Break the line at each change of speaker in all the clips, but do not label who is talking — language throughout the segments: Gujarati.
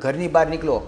ઘરની બહાર નીકળો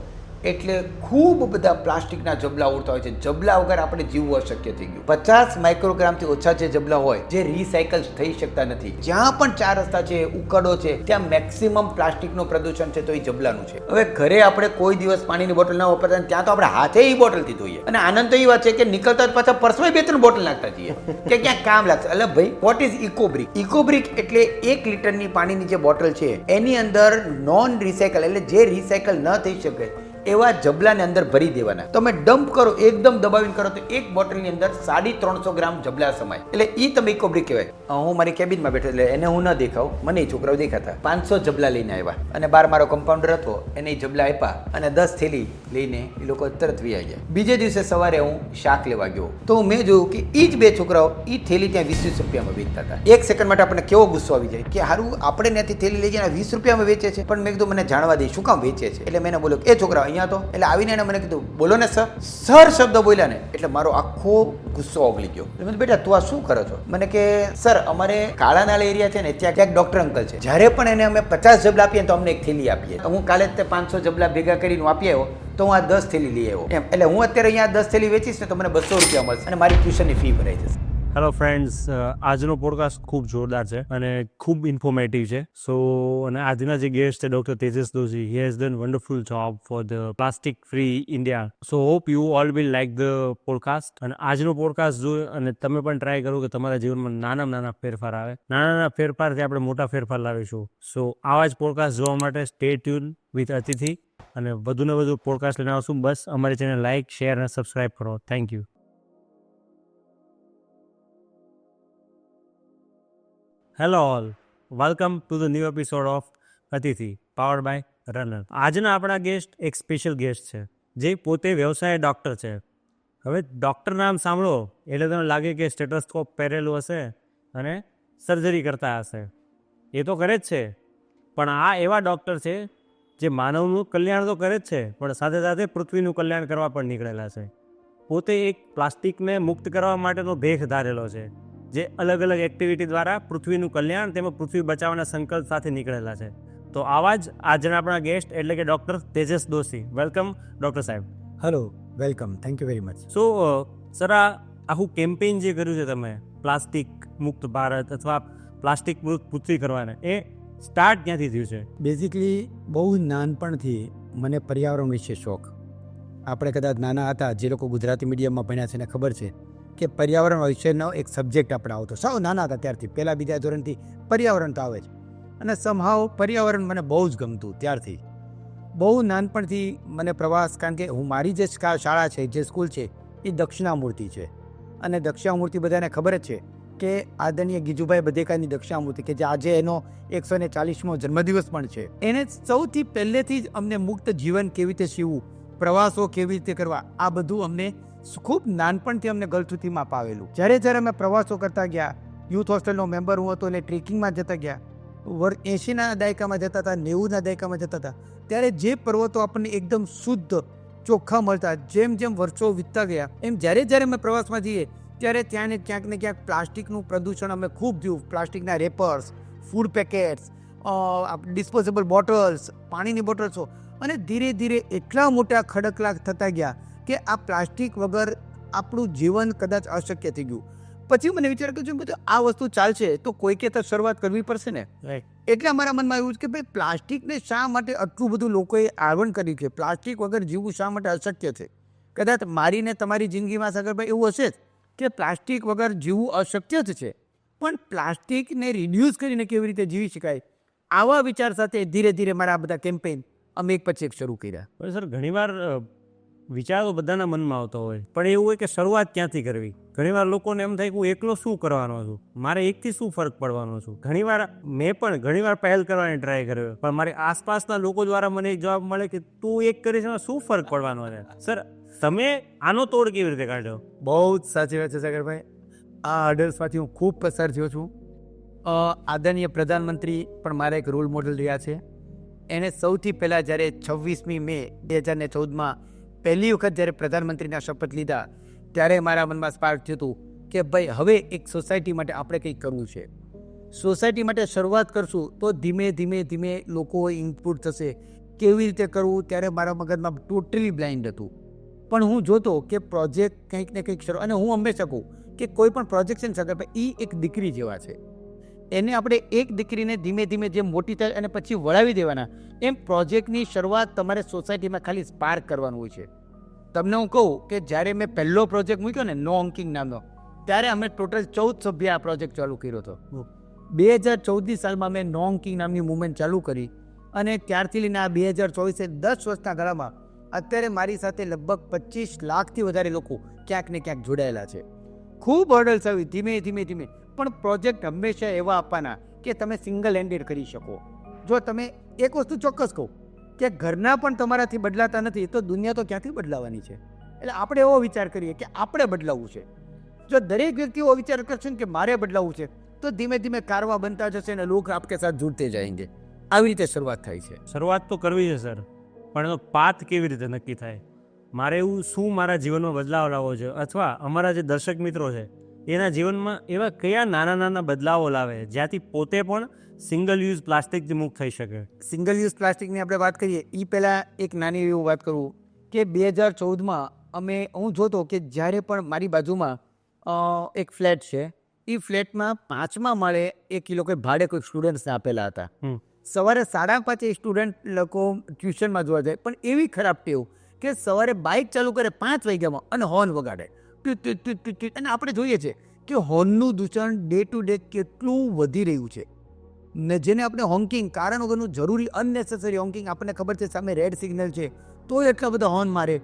એટલે ખૂબ બધા પ્લાસ્ટિકના જબલા ઉડતા હોય છે. જબલા વગર આપણે જીવવું અશક્ય થઈ ગયું. 50 માઇક્રોગ્રામથી ઓછા જે જબલા હોય જે રિસાયકલ થઈ શકતા નથી. જ્યાં પણ 4 રસ્તા છે, ઉકળો છે, ત્યાં મેક્સિમમ પ્લાસ્ટિકનું પ્રદૂષણ છે તો એ જબલાનું છે. હવે ઘરે આપણે કોઈ દિવસ પાણીની બોટલ ના વાપરતા, ત્યાં તો આપણે હાથે એ બોટલથી ધોઈએ. અને આનંદ તો એ વાત છે કે નીકળતા પાછા પર્સમાં 2-3 બોટલ નાખતા જઈએ કે ક્યાં કામ લાગશે. એટલે ભાઈ, વોટ ઇઝ ઇકોબ્રિક? ઇકોબ્રિક એટલે 1 લીટરની પાણીની જે બોટલ છે એની અંદર નોન રિસાયકલ એટલે જે રિસાયકલ ન થઈ શકે એવા જબલાને અંદર ભરી દેવાના. તમે ડમ્પ કરો, એકદમ દબાવીને કરો તો એક બોટલની અંદર 350 ગ્રામ જબલા સમાય. એટલે એ તમે ઇકોબ્રિક કહેવાય. હું મારી કેબિનમાં બેઠો એટલે એને હું ન દેખાવ, મને છોકરાઓ દેખાતા. 500 જબલા લઈને આવ્યા અને બાર મારો કમ્પાઉન્ડર હતો, એને જબલા આપ્યા અને 10 થેલી લઈને એ લોકો તરત વી આવી ગયા. બીજે દિવસે સવારે હું શાક લેવા ગયો તો મેં જોયું કે એ જ 2 છોકરાઓ એ થેલી ત્યાં 20 રૂપિયામાં વેચતા હતા. એક સેકન્ડ માટે આપણને કેવો ગુસ્સો આવી જાય કે હારું આપણે ત્યાંથી થેલી લઈ ગયા 20 રૂપિયામાં વેચે છે. પણ મેં કીધું મને જાણવા દે શું કામ વેચે છે. એટલે મેં બોલ્યો એ છોકરા અહીંયા તો. એટલે આવીને એને મને કીધું બોલો ને સર. સર શબ્દ બોલ્યા ને એટલે મારો આખો ગુસ્સો ઓગળી ગયો. એટલે મેં બેટા તું આ શું કરો છો? મને કે સર અમારે કાળાનાળ એરિયા છે ને ત્યાં ક્યાંક ડોક્ટર અંકલ છે, જ્યારે પણ એને અમે 50 જબલા આપીએ તો અમને એક થેલી આપીએ. હું કાલે જ 500 જબલા ભેગા કરીને આપી આવ્યો તો હું આ 10 થેલી લઈ આવ્યો એમ. એટલે હું અત્યારે અહીંયા 10 થેલી વેચીશ ને તો મને 200 રૂપિયા મળશે અને મારી ટ્યુશનની ફી ભરાઈ જશે.
હેલો ફ્રેન્ડ્સ, આજનો પોડકાસ્ટ ખૂબ જોરદાર છે અને ખૂબ ઇન્ફોર્મેટિવ છે. સો અને આજના જે ગેસ્ટ છે doctor Tejas Doshi, he has done wonderful job for the plastic free India. So hope you all will like the podcast. અને આજનો પોડકાસ્ટ જોઈ અને તમે પણ ટ્રાય કરો કે તમારા જીવનમાં નાના ફેરફાર આવે. નાના ફેરફારથી આપણે મોટા ફેરફાર લાવીશું. સો આવા જ પોડકાસ્ટ જોવા માટે સ્ટે ટ્યુન વિથ અતિથિ અને વધુને વધુ પોડકાસ્ટ લઈને આવશું. બસ અમારી ચેનલ લાઇક, શેર અને સબસ્ક્રાઇબ કરો. Thank you. Hello all, welcome to the new episode of અતિથિ પાવર્ડ બાય રનર. આજના આપણા ગેસ્ટ એક સ્પેશિયલ ગેસ્ટ છે જે પોતે વ્યવસાય ડૉક્ટર છે. હવે ડૉક્ટર નામ સાંભળો એટલે તમને લાગે કે સ્ટેટોસ્કોપ પહેરેલું હશે અને સર્જરી કરતા હશે. એ તો કરે જ છે, પણ આ એવા ડૉક્ટર છે જે માનવનું કલ્યાણ તો કરે જ છે પણ સાથે સાથે પૃથ્વીનું કલ્યાણ કરવા પણ નીકળેલા છે. પોતે એક પ્લાસ્ટિકને મુક્ત કરવા માટેનો ભેખ ધારેલો છે, જે અલગ અલગ એક્ટિવિટી દ્વારા પૃથ્વીનું કલ્યાણ તેમજ પૃથ્વી બચાવવાના સંકલ્પ સાથે નીકળેલા છે. તો આવા જ આજના આપણા ગેસ્ટ એટલે કે doctor Tejas Doshi. Welcome doctor સાહેબ.
Hello, welcome, thank you very much.
So sir, આ આખું કેમ્પેઇન જે કર્યું છે તમે પ્લાસ્ટિક મુક્ત ભારત અથવા પ્લાસ્ટિક મુક્ત પૃથ્વી કરવાને, એ સ્ટાર્ટ ક્યાંથી થયું છે?
બેઝિકલી બહુ નાનપણથી મને પર્યાવરણ વિશે શોખ. આપણે કદાચ નાના હતા, જે લોકો ગુજરાતી મીડિયમમાં ભણ્યા છે એને ખબર છે કે પર્યાવરણ વિશેનો એક સબ્જેક્ટ આપણે આવતો. સાવ નાના હતા ત્યારથી, પહેલાં બીજા ધોરણથી પર્યાવરણ તો આવે જ. અને સમહાવ પર્યાવરણ મને બહુ જ ગમતું ત્યારથી. બહુ નાનપણથી મને પ્રવાસ, કારણ કે હું મારી જે શાળા છે, જે સ્કૂલ છે એ દક્ષિણામૂર્તિ છે. અને દક્ષિણામૂર્તિ બધાને ખબર જ છે કે આદરણીય ગીજુભાઈ બધેકાની દક્ષિણામૂર્તિ કે જે આજે એનો 140મો જન્મદિવસ પણ છે. એને સૌથી પહેલેથી જ અમને મુક્ત જીવન કેવી રીતે જીવવું, પ્રવાસો કેવી રીતે કરવા, આ બધું અમને ખૂબ નાનપણથી અમને ગળથુથીમાં પાવેલું. જ્યારે અમે પ્રવાસો કરતા ગયા, યુથ હોસ્ટેલનો મેમ્બર હું હતો એટલે ટ્રેકિંગમાં જતા ગયા, 80ના દાયકામાં જતા હતા, 90ના દાયકામાં જતા હતા, ત્યારે જે પર્વતો આપણને એકદમ શુદ્ધ ચોખ્ખા મળતા, જેમ જેમ વર્ષો વીતતા ગયા એમ જ્યારે અમે પ્રવાસમાં જઈએ ત્યારે ત્યાં ને ક્યાંક પ્લાસ્ટિકનું પ્રદૂષણ અમે ખૂબ થયું. પ્લાસ્ટિકના rappers, food packets, disposable bottles, પાણીની બોટલ્સો, અને ધીરે ધીરે એટલા મોટા ખડકલા થતા ગયા કે આ પ્લાસ્ટિક વગર આપણું જીવન કદાચ અશક્ય થઈ ગયું. પછી મને વિચાર કર્યો કે આ વસ્તુ ચાલશે તો કોઈકે તો શરૂઆત કરવી પડશે ને. એટલે અમારા મનમાં એવું છે કે ભાઈ પ્લાસ્ટિકને શા માટે આટલું બધું લોકોએ આવરણ કર્યું છે, પ્લાસ્ટિક વગર જીવવું શા માટે અશક્ય છે. કદાચ મારીને તમારી જિંદગીમાં સાગરભાઈ એવું હશે જ કે પ્લાસ્ટિક વગર જીવવું અશક્ય જ છે, પણ પ્લાસ્ટિકને રિડ્યુસ કરીને કેવી રીતે જીવી શકાય, આવા વિચાર સાથે ધીરે ધીરે મારા બધા કેમ્પેઇન અમે એક પછી એક શરૂ કર્યા.
સર, ઘણીવાર વિચારો બધાના મનમાં આવતો હોય, પણ એવું હોય કે શરૂઆત ક્યાંથી કરવી. ઘણીવાર લોકોને એમ થાય કે હું એકલો શું કરવાનો છું, મારે એકથી શું ફરક પડવાનો છું. ઘણીવાર મેં પણ ઘણીવાર પહેલ કરવાની ટ્રાય કર્યો, પણ મારી આસપાસના લોકો દ્વારા મને એક જવાબ મળે કે તું એક કરીશ એમાં શું ફરક પડવાનો છે. સર, તમે આનો તોડ કેવી રીતે કાઢ્યો?
બહુ જ સાચી વાત છે સાગરભાઈ. આ હર્ડલ્સમાંથી હું ખૂબ પસાર થયો છું. આદરણીય પ્રધાનમંત્રી પણ મારા એક રોલ મોડલ રહ્યા છે. એને સૌથી પહેલાં જ્યારે 26મી મે 2014માં પહેલી વખત જ્યારે પ્રધાનમંત્રીના શપથ લીધા ત્યારે મારા મનમાં સ્પાર્ક થયું હતું કે ભાઈ હવે એક સોસાયટી માટે આપણે કંઈક કરવું છે. સોસાયટી માટે શરૂઆત કરશું તો ધીમે ધીમે લોકો ઇનપુટ થશે. કેવી રીતે કરવું, ત્યારે મારા મગજમાં ટોટલી બ્લાઇન્ડ હતું. પણ હું જોતો કે પ્રોજેક્ટ કંઈક ને કંઈક શરૂ, અને હું હંમેશા કહું કે કોઈ પણ પ્રોજેક્ટ છે ને સાથે એ એક દીકરી જેવા છે. એને આપણે એક દીકરીને ધીમે ધીમે જેમ મોટી થાય અને પછી વળાવી દેવાના, એમ પ્રોજેક્ટની શરૂઆત તમારે સોસાયટીમાં ખાલી સ્પાર્ક કરવાનું હોય છે. તમને હું કહું કે જ્યારે મેં પહેલો પ્રોજેક્ટ મૂક્યો ને નો હોંકિંગ નામનો, ત્યારે અમે ટોટલ 14 સભ્ય આ પ્રોજેક્ટ ચાલુ કર્યો હતો. 2014ની સાલમાં મેં નો હોંકિંગ નામની મુવમેન્ટ ચાલુ કરી, અને ત્યારથી લઈને આ 2024 10 વર્ષના ગાળામાં અત્યારે મારી સાથે લગભગ 25 લાખથી વધારે લોકો ક્યાંક ને ક્યાંક જોડાયેલા છે. ખૂબ હર્ડલ્સ આવી ધીમે ધીમે ધીમે, પણ પ્રોજેક્ટ હંમેશા એવા આપવાના કે તમે સિંગલ હેન્ડેડ કરી શકો. જો તમે એક વસ્તુ ચોક્કસ કહો કે ઘરના પણ તમારાથી બદલાતા નથી, તો દુનિયા તો ક્યાંથી બદલાવાની છે. એટલે આપણે એવો વિચાર કરીએ કે આપણે બદલાવવું છે. જો દરેક વ્યક્તિ એવો વિચાર કરશે ને કે મારે બદલાવવું છે, તો ધીમે ધીમે કારવા બનતા જશે અને લોક આપકે સાથ જુડતે જાયંગે. આવી રીતે શરૂઆત થાય છે.
શરૂઆત તો કરવી છે સર, પણ એનો પાથ કેવી રીતે નક્કી થાય? મારે એવું શું મારા જીવનમાં બદલાવ લાવવો છે, અથવા અમારા જે દર્શક મિત્રો છે એના જીવનમાં એવા કયા નાના નાના બદલાવો લાવે જ્યાંથી પોતે પણ સિંગલ યુઝ પ્લાસ્ટિકથી મુક્ત થઈ શકે?
સિંગલ યુઝ પ્લાસ્ટિકની આપણે વાત કરીએ એ પહેલાં એક નાની એવી વાત કરું કે 2014માં હું જોતો કે જ્યારે પણ મારી બાજુમાં એક ફ્લેટ છે, એ ફ્લેટમાં 5મા માળે એક લોકોએ ભાડે કોઈ સ્ટુડન્ટ્સને આપેલા હતા. સવારે 5:30 એ સ્ટુડન્ટ લોકો ટ્યુશનમાં જોવા જાય, પણ એવી ખરાબ ટેવ કે સવારે બાઇક ચાલુ કરે 5 વાગ્યામાં અને હોર્ન વગાડે, અને આપણે જોઈએ છે કે હોર્નનું દૂષણ ડે ટુ ડે કેટલું વધી રહ્યું છે. ને જેને આપણે હોંકિંગ, કારણ વગરનું જરૂરી અનનેસેસરી હોંકિંગ, આપણને ખબર છે સામે રેડ સિગ્નલ છે તોય એટલા બધા હોર્ન મારે,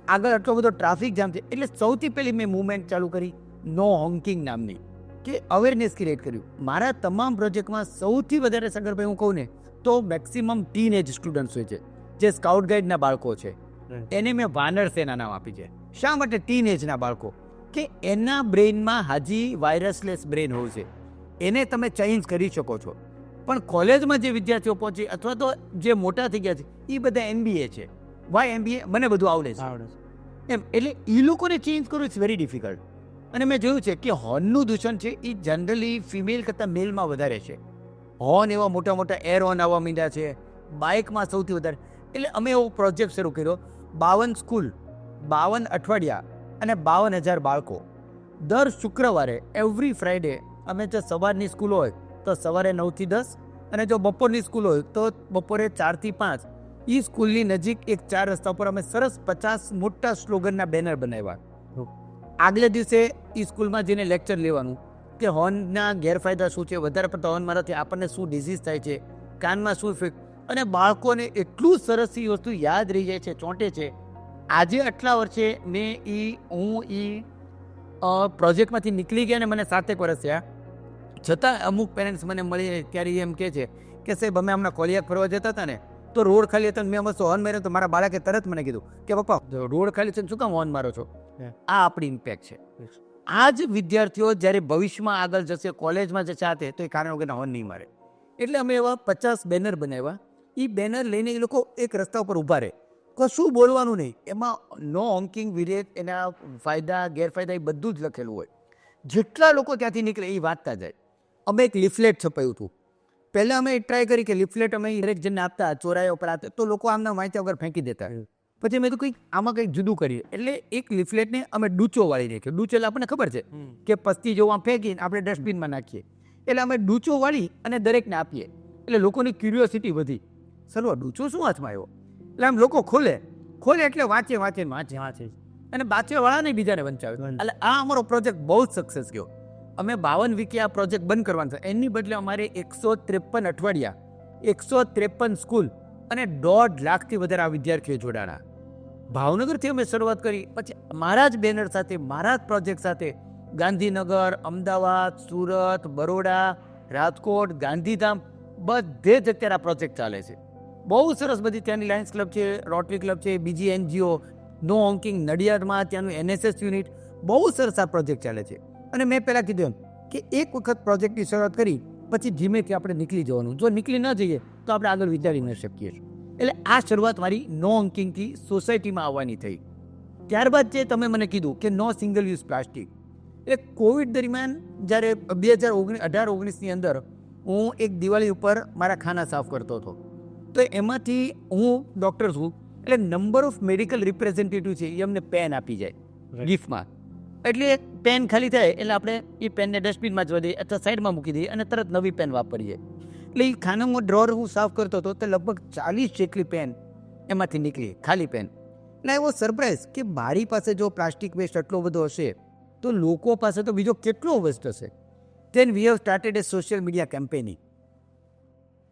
આગળ આટલો બધો ટ્રાફિક જામ છે. એટલે સૌથી પહેલી મેં મૂવમેન્ટ ચાલુ કરી નો હોંકિંગ નામની, કે અવેરનેસ ક્રિએટ કર્યું. મારા તમામ પ્રોજેક્ટમાં સૌથી વધારે સગર્ભાઈ હું કહું ને તો મેક્સિમમ ટીન એજ સ્ટુડન્ટ્સ હોય છે, જે સ્કાઉટ ગાઈડના બાળકો છે. એને મેં વાનર સેના નામ આપી છે. શા માટે ટીન એજના બાળકો? કે એના બ્રેઇનમાં હાજી વાયરસલેસ બ્રેઇન હોય છે, એને તમે ચેન્જ કરી શકો છો. પણ કોલેજમાં જે વિદ્યાર્થીઓ પહોંચે અથવા તો જે મોટા થઈ ગયા છે એ બધા MBA છે. Why MBA? મને બધું આવડે છે એમ. એટલે એ લોકોને ચેન્જ કરવું ઇટ્સ વેરી ડિફિકલ્ટ. અને મેં જોયું છે કે હોર્નનું દૂષણ છે એ જનરલી ફિમેલ કરતાં મેલમાં વધારે છે. હોર્ન એવા મોટા મોટા એર હોર્ન આવવા માંડ્યા છે, બાઇકમાં સૌથી વધારે. એટલે અમે એવો પ્રોજેક્ટ શરૂ કર્યો, 52 સ્કૂલ, 52 અઠવાડિયા અને 52,000 બાળકો. દર શુક્રવારે એવરી ફ્રાઈડે અમે જો સવારની સ્કૂલ હોય તો સવારે 9 થી 10, અને જો બપોરની સ્કૂલ હોય તો બપોરે 4 થી 5. એ સ્કૂલની નજીક એક 4 રસ્તા પર અમે સરસ 50 મોટા સ્લોગનના બેનર બનાવ્યા. આગલે દિવસે એ સ્કૂલમાં જઈને લેક્ચર લેવાનું કે હોર્નના ગેરફાયદા શું છે, વધારે પડતા હોર્ન મારવાથી આપણને શું ડિઝીઝ થાય છે, કાનમાં શું ઇફેક્ટ. અને બાળકોને એટલું સરસ એ વસ્તુ યાદ રહી જાય છે, ચોંટે છે. આજે આટલા વર્ષે હું પ્રોજેક્ટમાંથી નીકળી ગયા ને મને 7 વર્ષ થયા, છતાં અમુક પેરેન્ટ્સ મને મળીને ત્યારે એમ કહે છે કે સાહેબ અમે હમણાં કોલિયાક ફરવા જતા હતા ને તો રોડ ખાલી હતો, મેં મસ્ત હોર્ન માર્યો તો મારા બાળકે તરત મને કીધું કે પપ્પા રોડ ખાલી છે શું કામ હોર્ન મારો છો? આ આપણી ઇમ્પેક્ટ છે. આ જ વિદ્યાર્થીઓ જ્યારે ભવિષ્યમાં આગળ જશે, કોલેજમાં જશે આતે, તો એ કારણ વગરના હોર્ન નહીં મારે. એટલે અમે એવા 50 બેનર બનાવ્યા. એ બેનર લઈને એ લોકો એક રસ્તા ઉપર ઊભા રહે, કશું બોલવાનું નહીં, એમાં નો હોંકિંગ વિરેટ, એના ફાયદા ગેરફાયદા એ બધું જ લખેલું હોય. જેટલા લોકો ત્યાંથી નીકળે એ વાંચતા જાય. અમે એક લિફલેટ છપાયું હતું. પહેલાં અમે ટ્રાય કરી કે લિફલેટ અમે દરેક જણને આપતા, ચોરાયા ઉપર આપતા, તો લોકો આમના વાંચ્યા વગર ફેંકી દેતા. પછી મેં તો કંઈક આમાં કંઈક જુદું કરીએ. એટલે એક લિફલેટને અમે ડૂચો વાળી નાખ્યો. ડૂચો એટલે આપણને ખબર છે કે પસ્તી જેવું આમ ફેંકીને આપણે ડસ્ટબિનમાં નાખીએ. એટલે અમે ડૂચો વાળી અને દરેકને આપીએ. એટલે લોકોની ક્યુરિયોસિટી વધી, ચલો ડૂચો શું હાથમાં આવ્યો? એટલે આમ લોકો ખોલે એટલે વાંચે અને વાંચવાવાળાને બીજાને વંચાવે. એટલે આ અમારો પ્રોજેક્ટ બહુ જ સક્સેસ ગયો. અમે 52 વીકે આ પ્રોજેક્ટ બંધ કરવાનો છે. એની બદલે અમારે 153 અઠવાડિયા, 153 સ્કૂલ અને 1.5 લાખથી વધારે આ વિદ્યાર્થીઓ જોડાણા. ભાવનગરથી અમે શરૂઆત કરી, પછી મારા જ બેનર સાથે, મારા જ પ્રોજેક્ટ સાથે ગાંધીનગર, અમદાવાદ, સુરત, બરોડા, રાજકોટ, ગાંધીધામ બધે જ અત્યારે આ પ્રોજેક્ટ ચાલે છે. બહુ સરસ. બધી ત્યાંની લાયન્સ ક્લબ છે, રોટરી ક્લબ છે, બીજી NGO, નો હોંકિંગ નડિયાદમાં, ત્યાંનું NSS યુનિટ, બહુ સરસ આ પ્રોજેક્ટ ચાલે છે. અને મેં પહેલાં કીધું એમ કે એક વખત પ્રોજેક્ટની શરૂઆત કરી પછી ધીમેથી આપણે નીકળી જવાનું. જો નીકળી ન જઈએ તો આપણે આગળ વિચારી ન શકીએ. એટલે આ શરૂઆત મારી નો હોંકિંગથી સોસાયટીમાં આવવાની થઈ. ત્યારબાદ જે તમે મને કીધું કે નો સિંગલ યુઝ પ્લાસ્ટિક, એ કોવિડ દરમિયાન જ્યારે 2018-19ની અંદર હું એક દિવાળી ઉપર મારા ખાના સાફ કરતો હતો, તો એમાંથી હું ડૉક્ટર છું એટલે નંબર ઓફ મેડિકલ રિપ્રેઝેન્ટેટિવ છે એ અમને પેન આપી જાય ગિફ્ટમાં. એટલે પેન ખાલી થાય એટલે આપણે એ પેનને ડસ્ટબિનમાં જ દઈએ અથવા સાઈડમાં મૂકી દઈએ અને તરત નવી પેન વાપરીએ. એટલે એ ખાનામાં ડ્રોર હું સાફ કરતો હતો તો લગભગ 40 જેટલી પેન એમાંથી નીકળી, ખાલી પેન. એટલે એવો સરપ્રાઈઝ કે મારી પાસે જો પ્લાસ્ટિક વેસ્ટ એટલો બધો હશે તો લોકો પાસે તો બીજો કેટલો વેસ્ટ હશે. Then we have started A social media campaigning.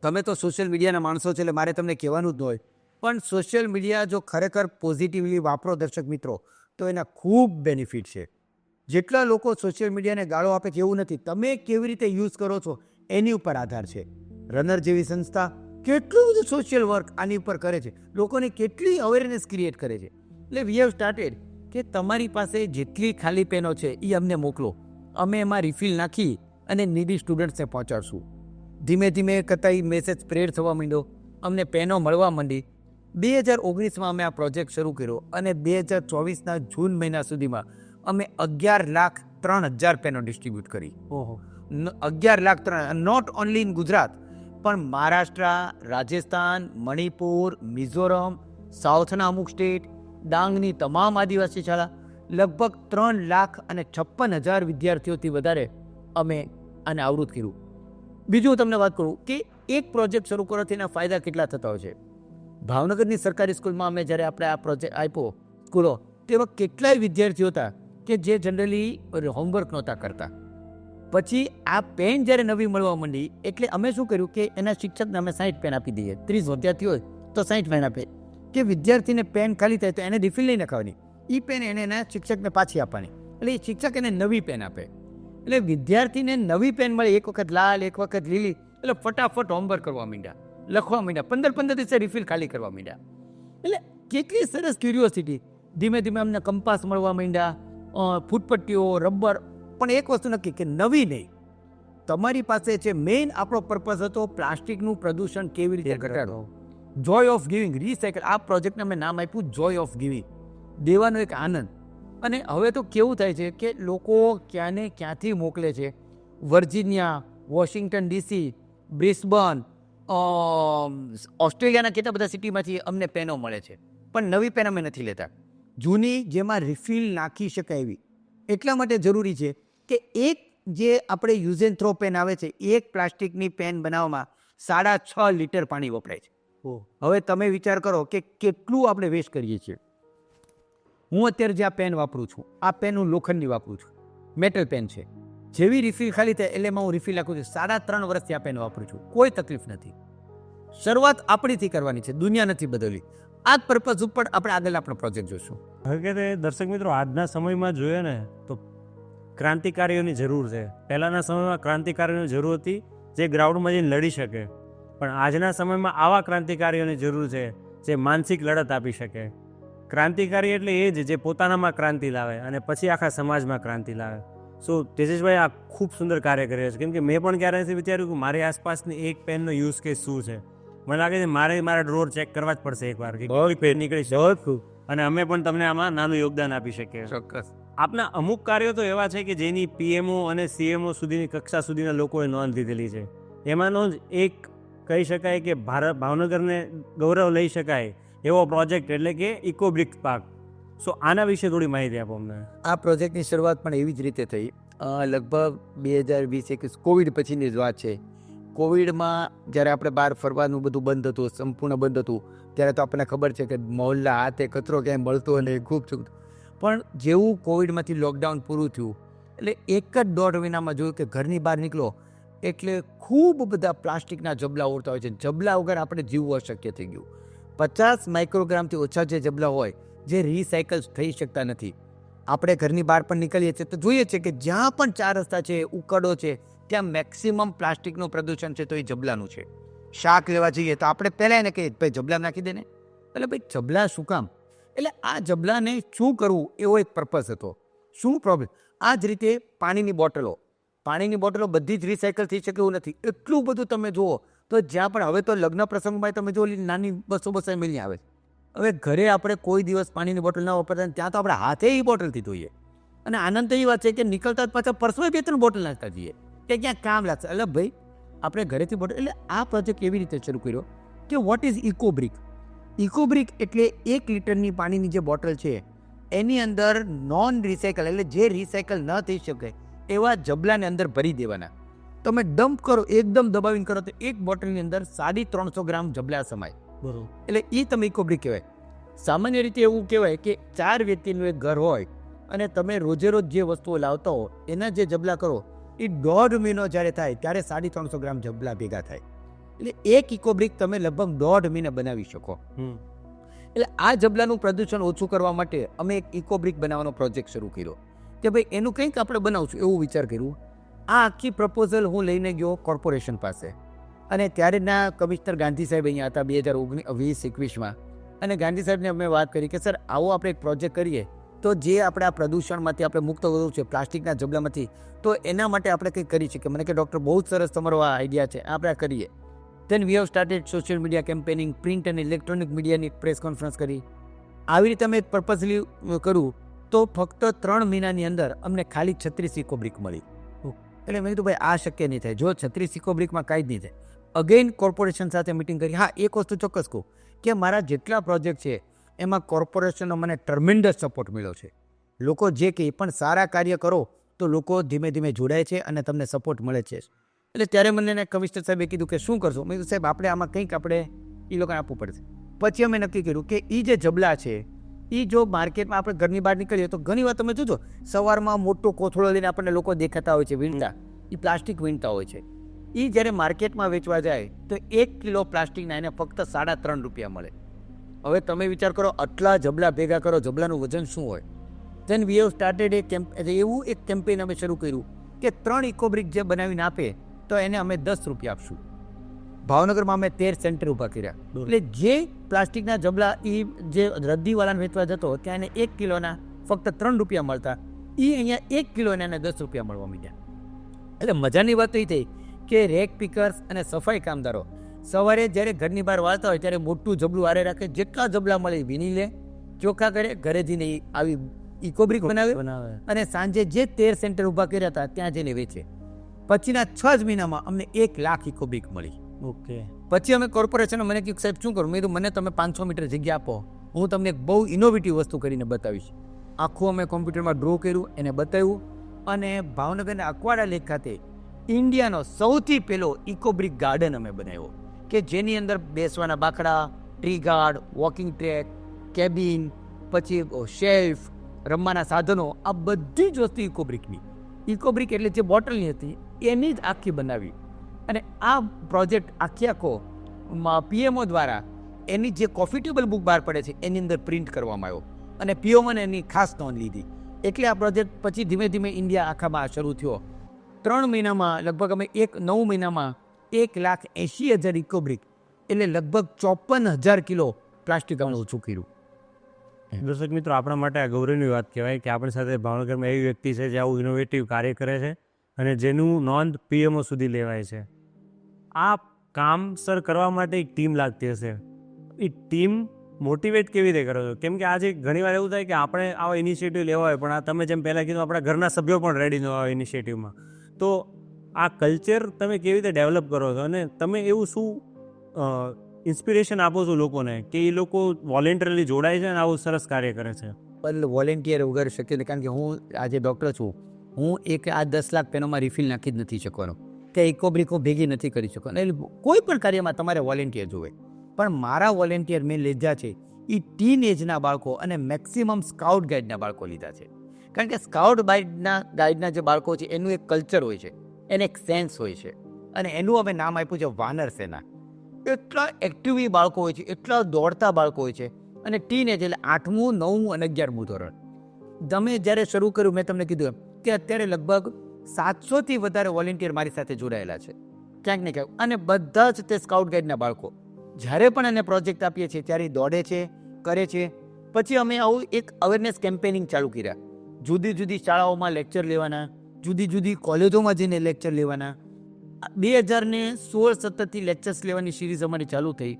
તમે તો સોશિયલ મીડિયાના માણસો છે એટલે મારે તમને કહેવાનું જ ન હોય, પણ સોશિયલ મીડિયા જો ખરેખર પોઝિટિવલી વાપરો દર્શક મિત્રો તો એના ખૂબ બેનિફિટ છે. જેટલા લોકો સોશિયલ મીડિયાને ગાળો આપે છે એવું નથી, તમે કેવી રીતે યુઝ કરો છો એની ઉપર આધાર છે. રનર જેવી સંસ્થા કેટલું બધું સોશિયલ વર્ક આની ઉપર કરે છે, લોકોને કેટલી અવેરનેસ ક્રિએટ કરે છે. એટલે વી હેવ સ્ટાર્ટેડ કે તમારી પાસે જેટલી ખાલી પેનો છે એ અમને મોકલો, અમે એમાં રિફિલ નાખી અને નીડી સ્ટુડન્ટ્સને પહોંચાડશું. ધીમે ધીમે કરતાં એ મેસેજ સ્પ્રેડ થવા માંડ્યો, અમને પેનો મળવા માંડી. 2019માં અમે આ પ્રોજેક્ટ શરૂ કર્યો અને 2024ના જૂન મહિના સુધીમાં અમે 11,03,000 પેનો ડિસ્ટ્રીબ્યુટ કરી.
ઓહો,
11,03,000. નોટ ઓનલી ઇન ગુજરાત પણ મહારાષ્ટ્ર, રાજસ્થાન, મણિપુર, મિઝોરમ, સાઉથના અમુક સ્ટેટ, ડાંગની તમામ આદિવાસી શાળા, લગભગ 3,56,000 વિદ્યાર્થીઓથી વધારે અમે આને આવૃત કર્યું. બીજું હું તમને વાત કરું કે એક પ્રોજેક્ટ શરૂ કરવાથી એના ફાયદા કેટલા થતા હોય છે. ભાવનગરની સરકારી સ્કૂલમાં અમે જ્યારે આપણે આ પ્રોજેક્ટ આપ્યો સ્કૂલો, તેમાં કેટલાય વિદ્યાર્થીઓ હતા કે જે જનરલી હોમવર્ક નહોતા કરતા. પછી આ પેન જ્યારે નવી મળવા માંડી એટલે અમે શું કર્યું કે એના શિક્ષકને અમે 60 પેન આપી દઈએ. 30 વિદ્યાર્થી હોય તો 60 પેન આપે કે વિદ્યાર્થીને પેન ખાલી થાય તો એને રિફિલ નહીં નખાવાની, એ પેન એને એના શિક્ષકને પાછી આપવાની. એટલે એ શિક્ષક એને નવી પેન આપે. એટલે વિદ્યાર્થીને નવી પેન મળે, એક વખત લાલ એક વખત લીલી, એટલે ફટાફટ હોમવર્ક કરવા માંડ્યા, લખવા માંડ્યા, 15 દિવસે રિફિલ ખાલી કરવા માંડ્યા. એટલે કેટલી સરસ ક્યુરિયોસિટી. ધીમે ધીમે અમને કંપાસ મળવા માંડ્યા, ફૂટપટ્ટીઓ, રબર. પણ એક વસ્તુ નક્કી કે નવી નહીં, તમારી પાસે છે. મેઇન આપણો પર્પઝ હતો પ્લાસ્ટિકનું પ્રદૂષણ કેવી રીતે ઘટાડો. જોય ઓફ ગિવિંગ, રિસાયકલ. આ પ્રોજેક્ટને અમે નામ આપ્યું જોય ઓફ ગિવિંગ, દેવાનો એક આનંદ. અને હવે તો કેવું થાય છે કે લોકો ક્યાંને ક્યાંથી મોકલે છે. વર્જિનિયા, વોશિંગ્ટન ડીસી, બ્રિસ્બન, ઓસ્ટ્રેલિયાના કેટલા બધા સિટીમાંથી અમને પેનો મળે છે, પણ નવી પેન અમે નથી લેતા. જૂની જેમાં રિફિલ નાખી શકાય એવી. એટલા માટે જરૂરી છે કે એક જે આપણે યુઝ એન્ડ થ્રો પેન આવે છે, એક પ્લાસ્ટિકની પેન બનાવવામાં 6.5 લીટર પાણી વપરાય છે. હવે તમે વિચાર કરો કે કેટલું આપણે વેસ્ટ કરીએ છીએ. હું અત્યારે જે આ પેન વાપરું છું, આ પેન હું લોખંડની વાપરું છું, મેટલ પેન છે. જેવી રિફિલ ખાલી થાય એટલે એમાં હું રિફિલ નાખું છું. 3.5 વર્ષથી આ પેન વાપરું છું, કોઈ તકલીફ નથી. શરૂઆત આપણીથી કરવાની છે, દુનિયા નથી બદલવી. આ જ પર્પઝ ઉપર આપણે આગળ આપણો પ્રોજેક્ટ જોઈશું.
હકીકતે દર્શક મિત્રો આજના સમયમાં જોઈએ ને તો ક્રાંતિકારીઓની જરૂર છે. પહેલાંના સમયમાં ક્રાંતિકારીઓની જરૂર હતી જે ગ્રાઉન્ડમાં જઈને લડી શકે, પણ આજના સમયમાં આવા ક્રાંતિકારીઓની જરૂર છે જે માનસિક લડત આપી શકે. ક્રાંતિકારી એટલે એ જ જે પોતાનામાં ક્રાંતિ લાવે અને પછી આખા સમાજમાં ક્રાંતિ લાવે. સો તેજસભાઈ આ ખૂબ સુંદર કાર્ય કરી રહ્યા છે, કેમ કે મેં પણ ક્યારે નથી વિચાર્યું કે મારી આસપાસની એક પેનનો યુઝ કેસ શું છે. મને લાગે છે મારા ડ્રોર ચેક કરવા જ પડશે એકવાર કે કઈ પેન નીકળી છે, અને અમે પણ તમને આમાં નાનું યોગદાન આપી શકીએ.
ચોક્કસ.
આપના અમુક કાર્યો તો એવા છે કે જેની પીએમઓ અને સીએમઓ સુધીની કક્ષા સુધીના લોકોએ નોંધ લીધેલી છે. એમાંનો જ એક કહી શકાય કે ભાવનગરને ગૌરવ લઈ શકાય એવો પ્રોજેક્ટ એટલે કે ઇકોબ્રિક્સ પાર્ક. સો આના વિશે થોડી માહિતી આપો અમને.
આ પ્રોજેક્ટની શરૂઆત પણ એવી જ રીતે થઈ. લગભગ 2020-21 કોવિડ પછીની જ વાત છે. કોવિડમાં જ્યારે આપણે બહાર ફરવાનું બધું બંધ હતું, સંપૂર્ણ બંધ હતું, ત્યારે તો આપણને ખબર છે કે મોહલ્લા હાથે કચરો ક્યાંય મળતો અને ખૂબ ચૂક. પણ જેવું કોવિડમાંથી લોકડાઉન પૂરું થયું એટલે એક જ 1.5 મહિનામાં જોયું કે ઘરની બહાર નીકળો એટલે ખૂબ બધા પ્લાસ્ટિકના જબલા ઉડતા હોય છે. જબલા વગર આપણે જીવવું અશક્ય થઈ ગયું. 50 માઇક્રોગ્રામથી ઓછા જે જબલા હોય જે રિસાયકલ થઈ શકતા નથી. આપણે ઘરની બહાર પણ નીકળીએ છીએ તો જોઈએ છીએ કે જ્યાં પણ 4 રસ્તા છે, ઉકડો છે, ત્યાં મેક્સિમમ પ્લાસ્ટિકનું પ્રદૂષણ છે તો એ જબલાનું છે. શાક લેવા જઈએ તો આપણે પહેલાં એને કહીએ ભાઈ જબલા નાખી દે ને. એટલે ભાઈ જબલા શું કામ? એટલે આ જબલાને શું કરવું એવો એક પર્પઝ હતો. શું પ્રોબ્લેમ? આ જ રીતે પાણીની બોટલો બધી જ રિસાયકલ થઈ શકે એવું નથી. એટલું બધું તમે જુઓ તો જ્યાં પણ હવે તો લગ્ન પ્રસંગમાં તમે જો નાની 200 ml આવે. હવે ઘરે આપણે કોઈ દિવસ પાણીની બોટલ ના વાપરતા, ત્યાં તો આપણે હાથે એ બોટલથી ધોઈએ. અને આનંદ તો એ વાત છે કે નીકળતા જ પાછા પર્સમાં 2-3 બોટલ નાખતા જઈએ કે ક્યાંક કામ લાગશે. એટલે ભાઈ આપણે ઘરેથી બોટલ. એટલે આ પ્રોજેક્ટ એવી રીતે શરૂ કર્યો કે વોટ ઇઝ ઇકોબ્રિક. ઇકોબ્રિક એટલે 1 લીટરની પાણીની જે બોટલ છે એની અંદર નોન રિસાયકલ એટલે જે રિસાયકલ ન થઈ શકે એવા જબલાને અંદર ભરી દેવાના. તમે ડમ્પ કરો, એકદમ દબાવીને કરો તો એક બોટલની અંદર 350 ગ્રામ જબલા સમાય.
બરોબર.
એટલે એ તમે ઇકોબ્રિક કહેવાય. સામાન્ય રીતે એવું કહેવાય કે 4 વ્યક્તિનું એક ઘર હોય અને તમે રોજે રોજ જે વસ્તુઓ લાવતા હો એના જે જબલા કરો એ 1.5 મહિનો જ્યારે થાય ત્યારે 350 ગ્રામ જબલા ભેગા થાય. એટલે એક ઇકોબ્રિક તમે લગભગ 1.5 મહિને બનાવી શકો. એટલે આ જબલાનું પ્રદૂષણ ઓછું કરવા માટે અમે એક ઇકોબ્રિક બનાવવાનો પ્રોજેક્ટ શરૂ કર્યો કે ભાઈ એનું કંઈક આપણે બનાવશું એવું વિચાર કર્યું. આ આખી પ્રપોઝલ હું લઈને ગયો કોર્પોરેશન પાસે અને ત્યારેના કમિશનર ગાંધી સાહેબ અહીંયા હતા 2019-21માં. અને ગાંધી સાહેબને અમે વાત કરી કે સર આવો આપણે એક પ્રોજેક્ટ કરીએ તો જે આપણે આ પ્રદૂષણમાંથી આપણે મુક્ત કરવું છે પ્લાસ્ટિકના જબલામાંથી, તો એના માટે આપણે કંઈક કરી શકીએ. મને કે ડૉક્ટર બહુ જ સરસ તમારો આ આઈડિયા છે, આપણે આ કરીએ. Then we have started social media campaigning, print અને ઇલેક્ટ્રોનિક મીડિયાની પ્રેસ કોન્ફરન્સ કરી. આવી રીતે અમે એક પર્પઝલી કરું તો ફક્ત 3 મહિનાની અંદર અમને ખાલી 36 ઇકોબ્રિક મળી. એટલે મેં કીધું ભાઈ આ શક્ય નહીં થાય, જો 36 ઇકોબ્રિકમાં કાંઈ જ નહીં થાય. અગેન કોર્પોરેશન સાથે મિટિંગ કરી. હા, એક વસ્તુ ચોક્કસ કહું કે મારા જેટલા પ્રોજેક્ટ છે એમાં કોર્પોરેશનનો મને ટ્રમેન્ડસ સપોર્ટ મળ્યો છે. લોકો જે કંઈ પણ સારા કાર્ય કરો તો લોકો ધીમે ધીમે જોડાય છે અને તમને સપોર્ટ મળે છે. એટલે ત્યારે મને એને કમિશનર સાહેબે કીધું કે શું કરશો? મેં કીધું સાહેબ આપણે આમાં કંઈક આપણે એ લોકોને આપવું પડશે. પછી અમે નક્કી કર્યું કે એ જે જબલા છે એ જો માર્કેટમાં આપણે ઘરની બહાર નીકળીએ તો ઘણી વાર તમે જોજો સવારમાં મોટો કોથળો લઈને આપણને લોકો દેખાતા હોય છે વીણતા, એ પ્લાસ્ટિક વીણતા હોય છે. એ જ્યારે માર્કેટમાં વેચવા જાય તો 1 કિલો પ્લાસ્ટિકના એને ફક્ત 3.5 રૂપિયા મળે. હવે તમે વિચાર કરો આટલા જબલા ભેગા કરો, જબલાનું વજન શું હોય? ધેન વી હેવ સ્ટાર્ટેડ એવું એક કેમ્પેન અમે શરૂ કર્યું કે 3 ઇકોબ્રિક જે બનાવીને આપે તો એને અમે 10 રૂપિયા આપશું. ભાવનગરમાં અમે 13 સેન્ટર ઊભા કર્યા. એટલે જે પ્લાસ્ટિકના જબલા એ જે રદ્દીવાળાને વેચવા જતો ત્યાં એને 1 કિલોના ફક્ત 3 રૂપિયા મળતા, એ અહીંયા 1 કિલોના એને 10 રૂપિયા મળવા માંડ્યા. એટલે મજાની વાત એ થઈ કે રેક પિકર્સ અને સફાઈ કામદારો સવારે જ્યારે ઘરની બહાર વાળતા હોય ત્યારે મોટું જબલું આરે રાખે, જેટલા જબલા મળે વીણી લે, ચોખ્ખા કરે, ઘરે જઈને આવી ઇકોબ્રિક બનાવે અને સાંજે જે 13 સેન્ટર ઊભા કર્યા હતા ત્યાં જઈને વેચે. પછીના 6 જ મહિનામાં અમને 1 લાખ ઇકોબ્રિક મળી.
ઓકે.
પછી અમે કોર્પોરેશને મને કહ્યું સાહેબ શું કરું? મેં કીધું મને તમે 500 મીટર જગ્યા આપો, હું તમને એક બહુ ઇનોવેટિવ વસ્તુ કરીને બતાવીશ. આખું અમે કોમ્પ્યુટરમાં ડ્રો કર્યું, એને બતાવ્યું અને ભાવનગરના અકવાડા લેક ખાતે ઇન્ડિયાનો સૌથી પહેલો ઇકોબ્રિક ગાર્ડન અમે બનાવ્યો કે જેની અંદર બેસવાના બાકડા, tree guard, walking track, cabin, પછી શેલ્ફ, રમવાના સાધનો, આ બધી જ વસ્તુ ઇકોબ્રિકની. ઇકોબ્રિક એટલે જે બોટલની હતી એની જ આખી બનાવી. અને આ પ્રોજેક્ટ આખો પીએમઓ દ્વારા એની જે કોફી ટેબલ બુક બહાર પડે છે એની અંદર પ્રિન્ટ કરવામાં આવ્યો અને પીએમઓને એની ખાસ નોંધ લીધી. એટલે આ પ્રોજેક્ટ પછી ધીમે ધીમે ઇન્ડિયા આખામાં શરૂ થયો. 3 મહિનામાં લગભગ અમે 9 મહિનામાં 1,80,000 ઇકોબ્રિક એટલે લગભગ 54,000 કિલો પ્લાસ્ટિક અમે ઓછું કર્યું.
દર્શક મિત્રો, આપણા માટે આ ગૌરવની વાત કહેવાય કે આપણી સાથે ભાવનગરમાં એવી વ્યક્તિ છે જે આવું ઇનોવેટિવ કાર્ય કરે છે અને જેનું નોંધ પીએમઓ સુધી લેવાય છે. આ કામ સર કરવા માટે એક ટીમ લાગતી હશે. એ ટીમ મોટિવેટ કેવી રીતે કરો છો? કેમ કે આજે ઘણીવાર એવું થાય કે આપણે આવા ઇનિશિયેટિવ લેવા હોય પણ આ તમે જેમ પહેલાં કીધું આપણા ઘરના સભ્યો પણ રેડી ન હોય ઇનિશિયેટિવમાં. તો આ કલ્ચર તમે કેવી રીતે ડેવલપ કરો છો અને તમે એવું શું ઇન્સ્પિરેશન આપો છો લોકોને કે એ લોકો વોલેન્ટરીલી જોડાય છે અને આવું સરસ કાર્ય કરે છે?
પણ વોલેન્ટિયર વગર શક્ય નથી, કારણ કે હું આજે ડૉક્ટર છું. હું એક આ 10 લાખ પેનોમાં રિફિલ નાખી જ નથી શકવાનો કે ઇકોબ્રિકો ભેગી નથી કરી શકવાનો. એટલે કોઈ પણ કાર્યમાં તમારે વોલેન્ટિયર જોવે. પણ મારા વોલેન્ટિયર મેં લીધા છે એ ટીન એજના બાળકો અને મેક્સિમમ સ્કાઉટ ગાઈડના બાળકો લીધા છે. કારણ કે સ્કાઉટ ગાઈડના જે બાળકો છે એનું એક કલ્ચર હોય છે, એને એક સેન્સ હોય છે અને એનું અમે નામ આપ્યું છે વાનર સેના. એટલા એક્ટિવ બાળકો હોય છે, એટલા દોડતા બાળકો હોય છે અને ટીન એજ એટલે 8મું, 9મું અને 11મું ધોરણ. તમે જ્યારે શરૂ કર્યું મેં તમને કીધું એમ કે અત્યારે લગભગ 700થી વધારે વોલેન્ટિયર મારી સાથે જોડાયેલા છે ક્યાંક ને ક્યાંક. અને બધા જ તે સ્કાઉટ ગાઈડના બાળકો જ્યારે પણ એને પ્રોજેક્ટ આપીએ છીએ ત્યારે દોડે છે, કરે છે. પછી અમે આવું એક અવેરનેસ કેમ્પેનિંગ ચાલુ કર્યા. જુદી જુદી શાળાઓમાં લેક્ચર લેવાના, જુદી જુદી કોલેજોમાં જઈને લેક્ચર લેવાના. 2016-17થી લેક્ચર્સ લેવાની સિરીઝ અમારી ચાલુ થઈ.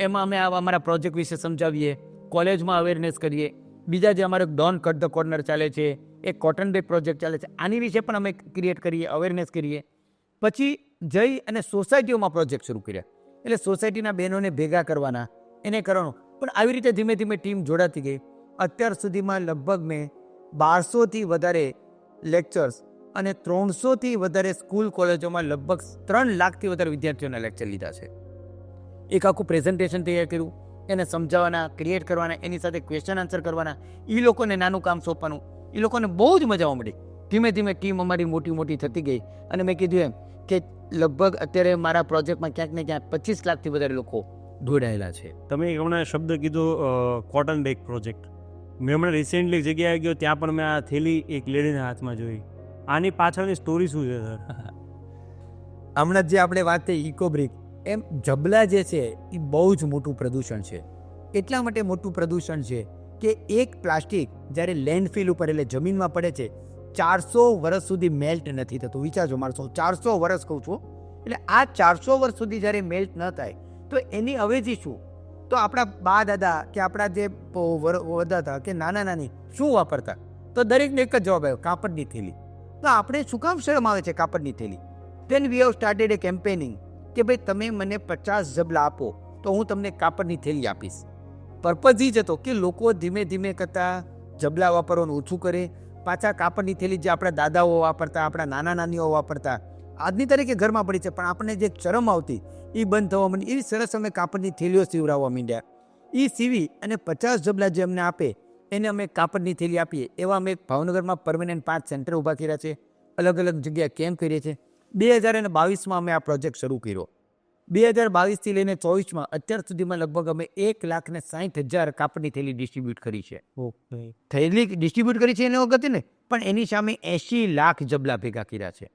એમાં અમે અમારા પ્રોજેક્ટ વિશે સમજાવીએ, કોલેજમાં અવેરનેસ કરીએ. બીજા જે અમારો ડોન્ટ કટ ધ કોર્નર ચાલે છે, એક કોટન બેગ પ્રોજેક્ટ ચાલે છે, આની વિશે પણ અમે ક્રિએટ કરીએ, અવેરનેસ કરીએ. પછી જઈ અને સોસાયટીઓમાં પ્રોજેક્ટ શરૂ કર્યા એટલે સોસાયટીના બહેનોને ભેગા કરવાના, એને કરવાનું. પણ આવી રીતે ધીમે ધીમે ટીમ જોડાતી ગઈ. અત્યાર સુધીમાં લગભગ મેં 1200થી વધારે લેક્ચર્સ અને 300થી વધારે સ્કૂલ કોલેજોમાં લગભગ 3 લાખથી વધારે વિદ્યાર્થીઓના લેક્ચર લીધા છે. એક આખું પ્રેઝન્ટેશન તૈયાર કર્યું, એને સમજાવવાના, ક્રિએટ કરવાના, એની સાથે ક્વેશ્ચન આન્સર કરવાના, એ લોકોને નાનું કામ સોંપવાનું. એ લોકોને બહુ જ મજા આવવા મળી. ધીમે ધીમે ટીમ અમારી મોટી મોટી થતી ગઈ અને મેં કીધું એમ કે લગભગ અત્યારે મારા પ્રોજેક્ટમાં ક્યાંક ને ક્યાંક 25 લાખથી વધારે લોકો જોડાયેલા છે.
તમે હમણાં શબ્દ કીધો કોટન બેગ પ્રોજેક્ટ. મેં હમણાં રિસેન્ટલી એક જગ્યાએ ગયો, ત્યાં પણ મેં આ થેલી એક લેડીના હાથમાં જોઈ. આની પાછળની સ્ટોરી શું છે સર?
હમણાં જે આપણે વાત થઈ ઇકોબ્રિક, એમ જબલા જે છે એ બહુ જ મોટું પ્રદૂષણ છે. એટલા માટે મોટું પ્રદૂષણ છે કે એક પ્લાસ્ટિક જ્યારે લેન્ડફિલ ઉપર એટલે જમીનમાં પડે છે 400 વર્ષ સુધી મેલ્ટ નથી થતું. વિચારજો માણસો, 400 વર્ષ કહું છું. એટલે આ 400 વર્ષ સુધી જ્યારે મેલ્ટ ન થાય તો એની અવેજી શું? તો આપણા બા દાદા કે આપણા જે હતા કે નાના નાની શું વાપરતા? તો દરેકને એક જ જવાબ આવ્યો, કાપડની થેલી. તો આપણે શું કામ શરમ આવે છે કાપડની થેલી? Then we have started A campaigning કે ભાઈ તમે મને 50 જબલા આપો તો હું તમને કાપડની થેલી આપીશ. પર્પઝ એ જ હતો કે લોકો ધીમે ધીમે કરતાં જબલા વાપરવાનું ઓછું કરે, પાછા કાપડની થેલી જે આપણા દાદાઓ વાપરતા, આપણા નાના નાનીઓ વાપરતા, આજની તારીખે ઘરમાં પડી છે પણ આપણને જે શરમ આવતી એ બંધ થવા માંડી. એવી સરસ અમે કાપડની થેલીઓ સીવડાવવા માંડ્યા. એ સીવી અને 50 જબલા જે અમને આપે એને અમે કાપડની થેલી આપીએ. એવા અમે ભાવનગરમાં પરમેનન્ટ 5 સેન્ટર ઊભા કર્યા છે, અલગ અલગ જગ્યાએ કેમ્પ કરીએ છીએ. 2022માં અમે આ પ્રોજેક્ટ શરૂ કર્યો. 2022થી લઈને 24માં અત્યાર સુધીમાં લગભગ અમે 1,60,000 કાપડની થેલી ડિસ્ટ્રીબ્યુટ કરી છે. થેલી ડિસ્ટ્રીબ્યુટ કરી છે એને વખતે ને, પણ એની સામે 80 લાખ જબલા ભેગા કર્યા છે.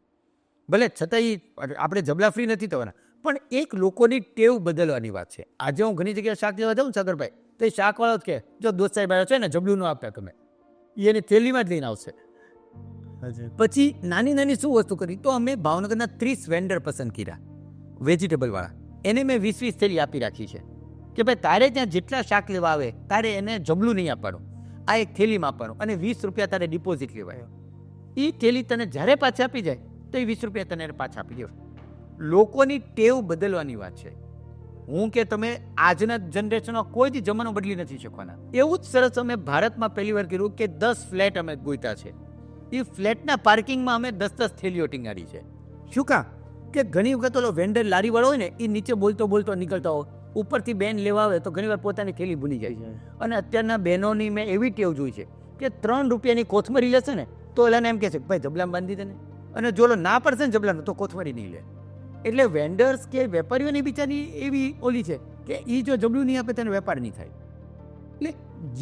ભલે છતાંય આપણે જબલા ફ્રી નથી થવાના, પણ એક લોકોની ટેવ બદલવાની વાત છે. આજે હું ઘણી જગ્યાએ શાક લેવા જાઉં સાગરભાઈ, તો એ શાકવાળો જ કહે જો દોસ્ત સાહેબ આવ્યો છે ને જબલું ન આપ્યા તમે, એ એની થેલીમાં જ લઈને આવશે. પછી નાની નાની શું વસ્તુ કરી, તો અમે ભાવનગરના 30 વેન્ડર પસંદ કર્યા વેજીટેબલવાળા. એને મેં 20-20 થેલી આપી રાખી છે કે ભાઈ તારે ત્યાં જેટલા શાક લેવા આવે તારે એને જબલું નહીં આપવાનું, આ એક થેલીમાં આપવાનું અને 20 રૂપિયા તારે ડિપોઝિટ લેવાય. એ થેલી તને જ્યારે પાછી આપી જાય તો એ 20 રૂપિયા તને પાછા આપી દેવા. લોકોની ટેવ બદલવાની વાત છે. હું કે તમે આજના જનરેશનનો કોઈ જ જમાનો બદલી નથી શકવાના. એવું જ સરસ અમે ભારતમાં પહેલી વાર કર્યું કે 10 ફ્લેટ અમે ગોઈતા છે. એ ફ્લેટના પાર્કિંગમાં અમે 10-10 થેલીઓ ટીંગાડી છે. શું કામ કે ઘણી વખત ઓલો વેન્ડર લારીવાળો હોય ને એ નીચે બોલતો બોલતો નીકળતા હોય, ઉપરથી બેન લેવા આવે તો ઘણીવાર પોતાની થેલી ભૂલી જાય. અને અત્યારના બહેનોની મેં એવી ટેવ જોઈ છે કે 3 રૂપિયાની કોથમરી લેશે ને તો એલાને એમ કહે છે ભાઈ જબલામાં બાંધી દે ને, અને જો ના પડશે ને જબલાનું તો કોથમરી નહીં લે. એટલે વેન્ડર્સ કે વેપારીઓની બિચારી એવી ઓલી છે કે એ જો જબલું નહીં આપે તેને વેપાર નહીં થાય. એટલે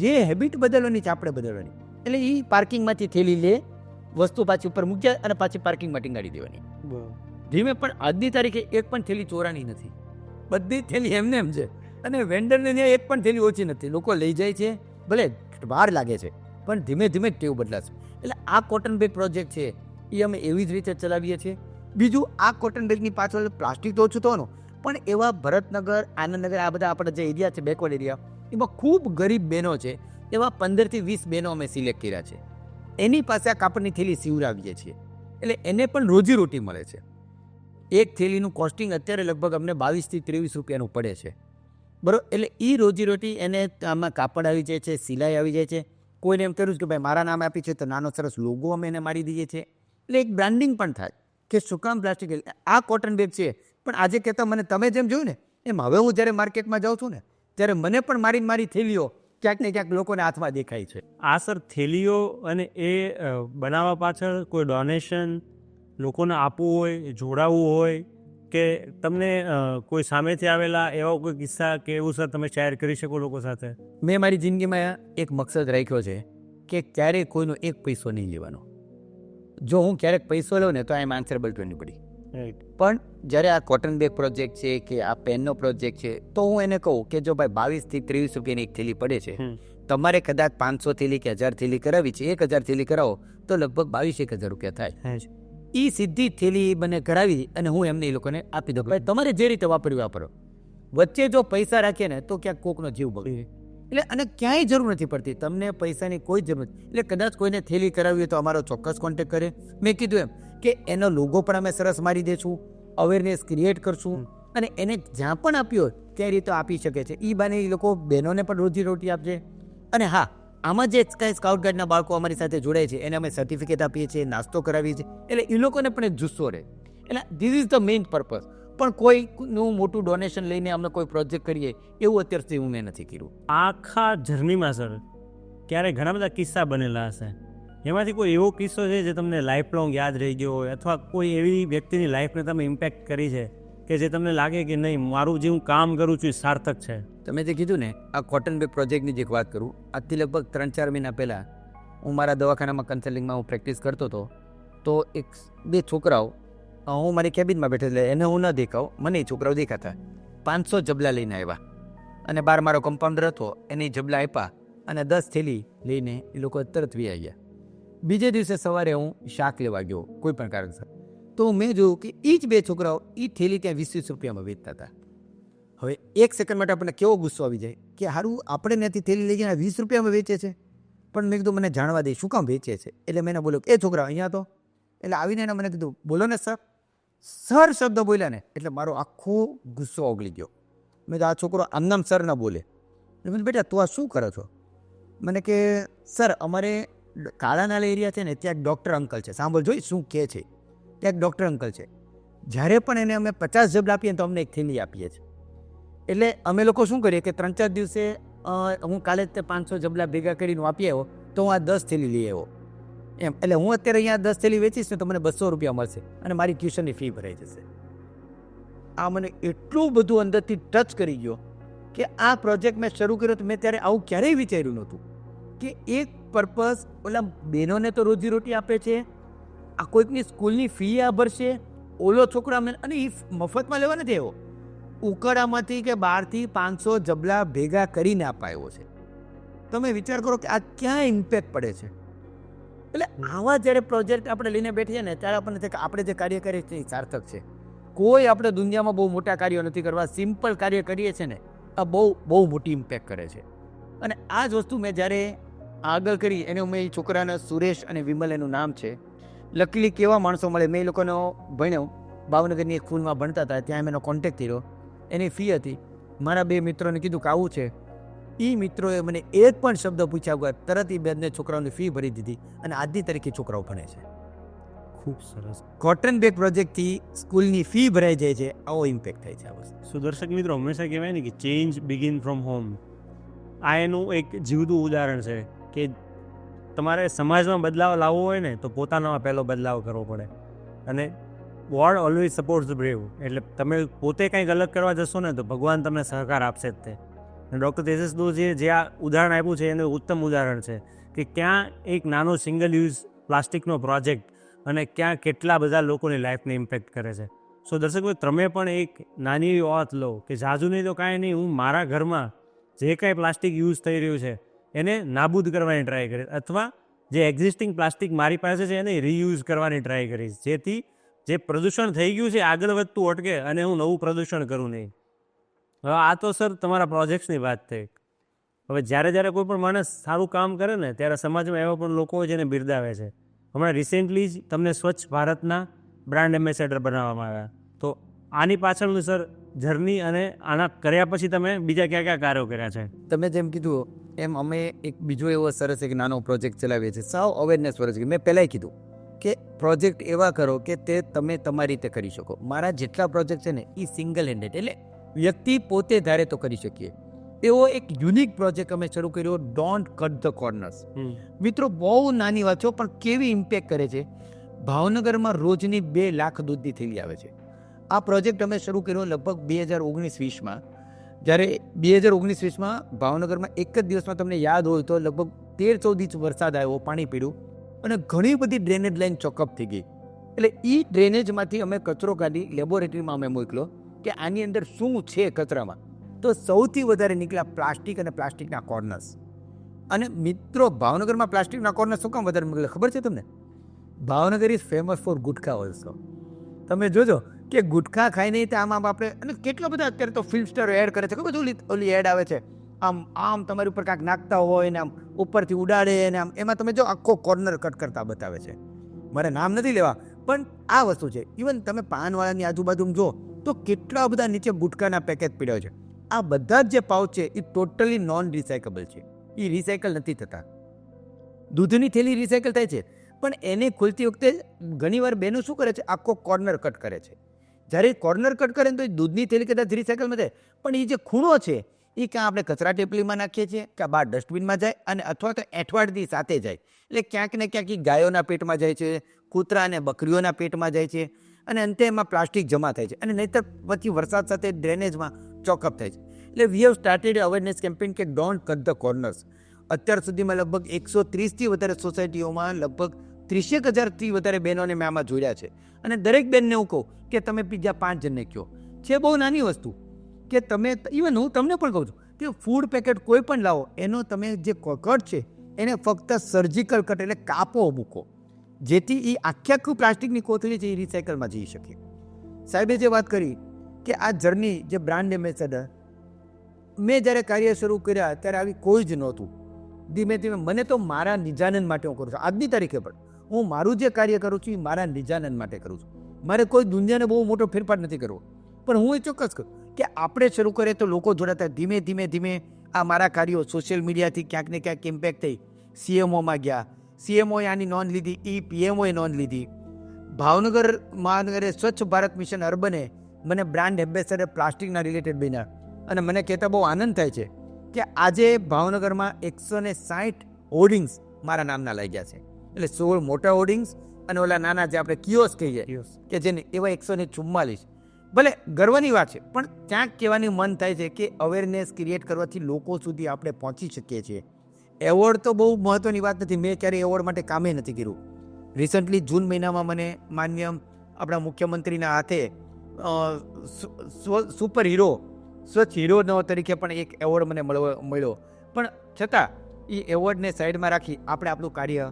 જે હેબિટ બદલવાની છે આપણે બદલવાની. એટલે એ પાર્કિંગમાંથી થેલી લે, વસ્તુ પાછી ઉપર મૂકી જાય અને પાછી પાર્કિંગમાં ટીંગાડી દેવાની. ધીમે પણ આજની તારીખે એક પણ થેલી ચોરાની નથી, બધી થેલી એમને એમ છે. અને વેન્ડરને ત્યાં એક પણ થેલી ઓછી નથી. લોકો લઈ જાય છે, ભલે વાર લાગે છે પણ ધીમે ધીમે ટેવ બદલાશે. એટલે આ કોટન બેગ પ્રોજેક્ટ છે એ અમે એવી જ રીતે ચલાવીએ છીએ. બીજું આ કોટન બેગની પાછળ પ્લાસ્ટિક તો ઓછું થવાનું, પણ એવા ભરતનગર, આનંદનગર, આ બધા આપણા જે એરિયા છે બેકવર્ડ એરિયા, એમાં ખૂબ ગરીબ બહેનો છે, એવા 15થી 20 બહેનો અમે સિલેક્ટ કર્યા છે. એની પાસે આ કાપડની થેલી સીવડાવીએ છીએ. એટલે એને પણ રોજીરોટી મળે છે. એક થેલીનું કોસ્ટિંગ અત્યારે લગભગ અમને 22થી 23 રૂપિયાનું પડે છે, બરાબર. એટલે એ રોજીરોટી એને આમાં કાપડ આવી જાય છે, સિલાઈ આવી જાય છે. કોઈને એમ કર્યું કે ભાઈ મારા નામે આપી છે તો નાનો સરસ લોગો અમે એને મારી દઈએ છીએ. એટલે એક બ્રાન્ડિંગ પણ થાય કે શું કામ પ્લાસ્ટિક. આ કોટન બેગ છે પણ આજે કહેતા મને તમે જેમ જોયું ને એમ હવે હું જ્યારે માર્કેટમાં જાઉં છું ને ત્યારે મને પણ મારી થેલીઓ ક્યાંક ને ક્યાંક લોકોને હાથમાં દેખાય છે.
આ સર થેલીઓ અને એ બનાવવા પાછળ કોઈ ડોનેશન લોકોને આપવું હોય, જોડાવવું હોય કે તમને કોઈ સામેથી આવેલા એવા કોઈ કિસ્સા કે એવું સર તમે શેર કરી શકો લોકો સાથે?
મેં મારી જિંદગીમાં એક મકસદ રાખ્યો છે કે ક્યારેય કોઈનો એક પૈસો નહીં લેવાનો. જો હું ક્યારેક પૈસો લઉં ને તો આઈ એમ આન્સરેબલ ટુ એનીબડી. પણ જ્યારે આ કોટન બેગ પ્રોજેક્ટ છે કે આ પેનનો પ્રોજેક્ટ છે તો હું એને કહું કે જો ભાઈ 22થી 23 રૂપિયાની એક થેલી પડે છે, તમારે કદાચ 500 થેલી કે 1000 થેલી કરાવી છે, 1000 થેલી કરાવો તો લગભગ 22,000 રૂપિયા થાય. એ સીધી થેલી મને કરાવી અને હું એમને એ લોકોને આપી દઉં ભાઈ તમારે જે રીતે વાપરો. વચ્ચે જો પૈસા રાખીએ ને તો ક્યાંક કોકનો જીવ બગડે. એટલે અને ક્યાંય જરૂર નથી પડતી, તમને પૈસાની કોઈ જરૂર નથી. એટલે કદાચ કોઈને થેલી કરાવી હોય તો અમારો ચોક્કસ કોન્ટેક્ટ કરે. મેં કીધું એમ કે એનો લોગો પણ અમે સરસ મારી દઈશું, અવેરનેસ ક્રિએટ કરશું અને એને જ્યાં પણ આપ્યો તે રીતે આપી શકે છે. એ બાને એ લોકો બહેનોને પણ રોજીરોટી આપશે. અને હા, આમાં જે કાંઈ સ્કાઉટ ગાઈડના બાળકો અમારી સાથે જોડાય છે એને અમે સર્ટિફિકેટ આપીએ છીએ, નાસ્તો કરાવીએ છીએ, એટલે એ લોકોને પણ એક જુસ્સો રહે. એટલે this is the main purpose. પણ કોઈનું મોટું ડોનેશન લઈને અમે કોઈ પ્રોજેક્ટ કરીએ એવું અત્યાર સુધી હું મેં નથી કર્યું.
આખા જર્નીમાં સર ક્યારે ઘણા બધા કિસ્સા બનેલા હશે, એમાંથી કોઈ એવો કિસ્સો છે જે તમને લાઈફ લોંગ યાદ રહી ગયો હોય, અથવા કોઈ એવી વ્યક્તિની લાઈફને તમે ઇમ્પેક્ટ કરી છે કે જે તમને લાગે કે નહીં, મારું જે હું કામ કરું છું એ સાર્થક છે?
તમે જે કીધું ને, આ કોટન બેગ પ્રોજેક્ટની જે વાત કરું, આજથી લગભગ 3-4 મહિના પહેલાં હું મારા દવાખાનામાં કન્સલ્ટિંગમાં હું પ્રેક્ટિસ કરતો હતો. તો બે છોકરાઓ, હું મારી કેબિનમાં બેઠો, એટલે એને હું ન દેખાવ, મને એ છોકરાઓ દેખાતા, 500 જબલા લઈને આવ્યા. અને બહાર મારો કમ્પાઉન્ડર હતો, એને જબલા આપ્યા અને 10 થેલી લઈને એ લોકો તરત વી આવ્યા. બીજે દિવસે સવારે હું શાક લેવા ગયો કોઈ પણ કારણસર, તો મેં જોયું કે એ જ બે છોકરાઓ એ થેલી ત્યાં 20-20 રૂપિયામાં વેચતા હતા. હવે એક સેકન્ડ માટે આપણને કેવો ગુસ્સો આવી જાય કે સારું આપણે ત્યાંથી થેલી લઈ ગયા 20 રૂપિયામાં વેચે છે. પણ મેં કીધું મને જાણવા દે શું કામ વેચે છે. એટલે મેં એને બોલ્યો એ છોકરા અહીંયા તો, એટલે આવીને એને મને કીધું બોલો ને સર. સર શબ્દ બોલ્યા ને એટલે મારો આખો ગુસ્સો ઓગળી ગયો. મેં તો આ છોકરો આમનામ સર ન બોલે. એટલે બેટા તું આ શું કરો છો? મને કે સર અમારે કાળાનાલ એરિયા છે ને ત્યાં એક ડૉક્ટર અંકલ છે, સાંભળજો શું કહે છે, ત્યાં એક ડૉક્ટર અંકલ છે, જ્યારે પણ એને અમે 50 જબલા આપીએ તો અમને એક થેલી આપીએ છીએ. એટલે અમે લોકો શું કરીએ કે 3-4 દિવસે હું કાલે જ તે 500 જબલા ભેગા કરીને આપી આવ્યો તો હું આ 10 થેલી લઈ આવ્યો એમ. એટલે હું અત્યારે અહીંયા 10 થેલી વેચીશ ને તો મને 200 રૂપિયા મળશે અને મારી ટ્યુશનની ફી ભરાઈ જશે. આ મને એટલું બધું અંદરથી ટચ કરી ગયો કે આ પ્રોજેક્ટ મેં શરૂ કર્યો તો મેં ત્યારે આવું ક્યારેય વિચાર્યું નહોતું કે એક પર્પઝ ઓલા બહેનોને તો રોજીરોટી આપે છે, આ કોઈકની સ્કૂલની ફી આ ભરશે, ઓલો છોકરા અને એ મફતમાં લેવા નથી આવ્યો, ઉકળામાંથી કે બહારથી 500 જબલા ભેગા કરીને અપાયો છે. તમે વિચાર કરો કે આ ક્યાં ઇમ્પેક્ટ પડે છે. એટલે આવા જ્યારે પ્રોજેક્ટ આપણે લઈને બેઠીએ ને ત્યારે આપણને થાય કે આપણે જે કાર્ય કરીએ છીએ એ સાર્થક છે. કોઈ આપણે દુનિયામાં બહુ મોટા કાર્યો નથી કરવા, સિમ્પલ કાર્ય કરીએ છીએ ને આ બહુ મોટી ઇમ્પેક્ટ કરે છે. અને આ જ વસ્તુ મેં જ્યારે આગળ કરી એને મેં એ છોકરાના સુરેશ અને વિમલ એનું નામ છે. લકીલી કેવા માણસો મળે, મેં એ લોકોનો ભણ્યો ભાવનગરની એક સ્કૂલમાં ભણતા હતા, ત્યાં મેં એનો કોન્ટેક્ટ કર્યો. એની ફી હતી, મારા 2 મિત્રોને કીધું કે આવું છે. એ મિત્રોએ મને એક પણ શબ્દ પૂછ્યા વગર તરત એ બેનને છોકરાઓની ફી ભરી દીધી અને આજની તારીખે છોકરાઓ ભણે છે.
ખૂબ સરસ.
કોટન બેગ પ્રોજેક્ટથી સ્કૂલની ફી ભરાઈ જાય છે, આવો ઇમ્પેક્ટ થાય છે આ વસ્તુ.
સો દર્શક મિત્રો, હંમેશા કહેવાય ને કે ચેન્જ બિગિન ફ્રોમ હોમ. આ એનું એક જીવતું ઉદાહરણ છે કે તમારે સમાજમાં બદલાવ લાવવો હોય ને તો પોતાનામાં પહેલો બદલાવ કરવો પડે. અને God always supports the brave. એટલે તમે પોતે કંઈક અલગ કરવા જશો ને તો ભગવાન તમને સહકાર આપશે જ તે. અને ડૉક્ટર તેજસ દોશીએ જે આ ઉદાહરણ આપ્યું છે એનું ઉત્તમ ઉદાહરણ છે કે ક્યાં એક નાનો સિંગલ યુઝ પ્લાસ્ટિકનો પ્રોજેક્ટ અને ક્યાં કેટલા બધા લોકોની લાઈફને ઇમ્પેક્ટ કરે છે. સો દર્શકો, તમે પણ એક નાની એવી વાત લો કે જાજુ નહીં તો કાંઈ નહીં, હું મારા ઘરમાં જે કાંઈ પ્લાસ્ટિક યુઝ થઈ રહ્યું છે એને નાબૂદ કરવાની ટ્રાય કરીશ, અથવા જે એક્ઝિસ્ટિંગ પ્લાસ્ટિક મારી પાસે છે એને રીયુઝ કરવાની ટ્રાય કરીશ, જેથી જે પ્રદૂષણ થઈ ગયું છે આગળ વધતું અટકે અને હું નવું પ્રદૂષણ કરું નહીં. હવે આ તો સર તમારા પ્રોજેક્ટ્સની વાત થઈ. હવે જ્યારે કોઈ પણ માણસ સારું કામ કરે ને ત્યારે સમાજમાં એવા પણ લોકો હોય જેને બિરદાવે છે. હમણાં રિસેન્ટલી જ તમને સ્વચ્છ ભારતના બ્રાન્ડ એમ્બેસેડર બનાવવામાં આવ્યા. તો આની પાછળનું સર જર્ની અને આના કર્યા પછી તમે બીજા કયા કયા કાર્યો કર્યા છે?
તમે જેમ કીધું એમ અમે એક બીજો એવો સરસ એક નાનો પ્રોજેક્ટ ચલાવીએ છીએ, સાવ અવેરનેસ પર. મેં પહેલાંય કીધું કે પ્રોજેક્ટ એવા કરો કે તે તમે તમારી રીતે કરી શકો. મારા જેટલા પ્રોજેક્ટ છે ને એ સિંગલ હેન્ડેડ, એટલે વ્યક્તિ પોતે ધારે તો કરી શકીએ એવો એક યુનિક પ્રોજેક્ટ અમે શરૂ કર્યો, ડોન્ટ કટ ધ કોર્નર્સ. મિત્રો, બહુ નાની વાત છે પણ કેવી ઇમ્પેક્ટ કરે છે. ભાવનગરમાં રોજની 2 લાખ દૂધની થેલી આવે છે. આ પ્રોજેક્ટ અમે શરૂ કર્યો લગભગ 2019-20માં. જ્યારે 2019-20માં ભાવનગરમાં એક જ દિવસમાં તમને યાદ હોય તો લગભગ 13-14 ઇંચ વરસાદ આવ્યો, પાણી પીડ્યું અને ઘણી બધી ડ્રેનેજ લાઈન ચોકઅપ થઈ ગઈ. એટલે એ ડ્રેનેજમાંથી અમે કચરો કાઢી લેબોરેટરીમાં અમે મોકલો કે આની અંદર શું છે કચરામાં. તો સૌથી વધારે નીકળ્યા પ્લાસ્ટિક અને પ્લાસ્ટિકના કોર્નર્સ. અને મિત્રો, ભાવનગરમાં પ્લાસ્ટિકના કોર્નર શું કામ વધારે નીકળે ખબર છે તમને? Bhavnagar is famous for gutkha also. તમે જોજો કે ગુટખા ખાઈ નહીં તો આમ આપણે, અને કેટલા બધા અત્યારે તો ફિલ્મ સ્ટારો એડ કરે છે, ખબર ઓલી એડ આવે છે આમ તમારી ઉપર કાંઈક નાખતા હોય ને આમ ઉપરથી ઉડાડે ને આમ, એમાં તમે જો આખો કોર્નર કટ કરતા બતાવે છે. મારે નામ નથી લેવા પણ આ વસ્તુ છે. ઇવન તમે પાનવાળાની આજુબાજુ જો તો કેટલા બધા નીચે ગુટકાના પેકેટ પડ્યા છે. આ બધા જ જે પાઉચ છે એ ટોટલી નોન રિસાયકલ છે, એ રિસાયકલ નથી થતા. દૂધની થેલી રિસાયકલ થાય છે, પણ એને ખોલતી વખતે ઘણીવાર બહેનો શું કરે છે, આખો કોર્નર કટ કરે છે. જ્યારે કોર્નર કટ કરે ને તો એ દૂધની થેલી કદાચ રિસાયકલમાં થાય, પણ એ જે ખૂણો છે એ ક્યાં આપણે કચરા ટેપલીમાં નાખીએ છીએ, ક્યાં બહાર ડસ્ટબિનમાં જાય, અને અથવા તો એઠવાડની સાથે જાય. એટલે ક્યાંક ને ક્યાંક એ ગાયોના પેટમાં જાય છે, કૂતરા અને બકરીઓના પેટમાં જાય છે, અને અંતે એમાં પ્લાસ્ટિક જમા થાય છે, અને નહીંતર પછી વરસાદ સાથે ડ્રેનેજમાં ચોકઅપ થાય છે. એટલે we have started awareness campaign કે ડોન્ટ કટ ધ કોર્નર્સ. અત્યાર સુધીમાં લગભગ 130થી વધારે સોસાયટીઓમાં લગભગ 30,000થી વધારે બહેનોને મેં આમાં જોડ્યા છે. અને દરેક બહેનને હું કહું કે તમે બીજા 5 જણને કહો, છે બહુ નાની વસ્તુ કે તમે, ઇવન હું તમને પણ કહું છું કે ફૂડ પેકેટ કોઈ પણ લાવો, એનો તમે જે કટ છે એને ફક્ત સર્જિકલ કટ એટલે કાપો મૂકો, જેથી એ આખું પ્લાસ્ટિકની કોથળી છે એ રિસાયકલમાં જઈ શકે. સાહેબે જે વાત કરી કે આ જર્ની જે બ્રાન્ડ એમ્બેસેડર, મેં જ્યારે કાર્ય શરૂ કર્યા ત્યારે આવી કોઈ જ નહોતું. ધીમે ધીમે મને તો મારા નિજાનંદ માટે હું કરું છું. આજની તારીખે પણ હું મારું જે કાર્ય કરું છું એ મારા નિજાનંદ માટે કરું છું. મારે કોઈ દુનિયાને બહુ મોટો ફેરફાર નથી કરવો, પણ હું એ ચોક્કસ કહું કે આપણે શરૂ કરીએ તો લોકો જોડાતા. ધીમે ધીમે ધીમે આ મારા કાર્યો સોશિયલ મીડિયાથી ક્યાંક ને ક્યાંક ઇમ્પેક્ટ થઈ. CMOમાં ગયા, CMOએ આની નોંધ લીધી, PMOએ નોંધ લીધી. ભાવનગર મહાનગરે સ્વચ્છ ભારત મિશન અર્બને મને બ્રાન્ડ એમ્બેસેડર પ્લાસ્ટિકના રિલેટેડ બન્યા, અને મને કહેતા બહુ આનંદ થાય છે કે આજે ભાવનગરમાં 160 હોર્ડિંગ્સ મારા નામના લાગ્યા છે. એટલે 16 મોટા હોર્ડિંગ્સ અને ઓલા નાના જે આપણે કિયોસ્ક કહીએ કે જેને એવા 144. ભલે ગર્વની વાત છે, પણ ક્યાંક કહેવાની મન થાય છે કે અવેરનેસ ક્રિએટ કરવાથી લોકો સુધી આપણે પહોંચી શકીએ છીએ. એવોર્ડ તો બહુ મહત્ત્વની વાત નથી, મેં ક્યારેય એવોર્ડ માટે કામે નથી કર્યું. રિસન્ટલી જૂન મહિનામાં મને માન્ય આપણા મુખ્યમંત્રીના હાથે સુપર હીરો, સ્વચ્છ હીરો તરીકે પણ એક એવોર્ડ મને મળ્યો. પણ છતાં એ એવોર્ડને સાઈડમાં રાખી આપણે આપણું કાર્ય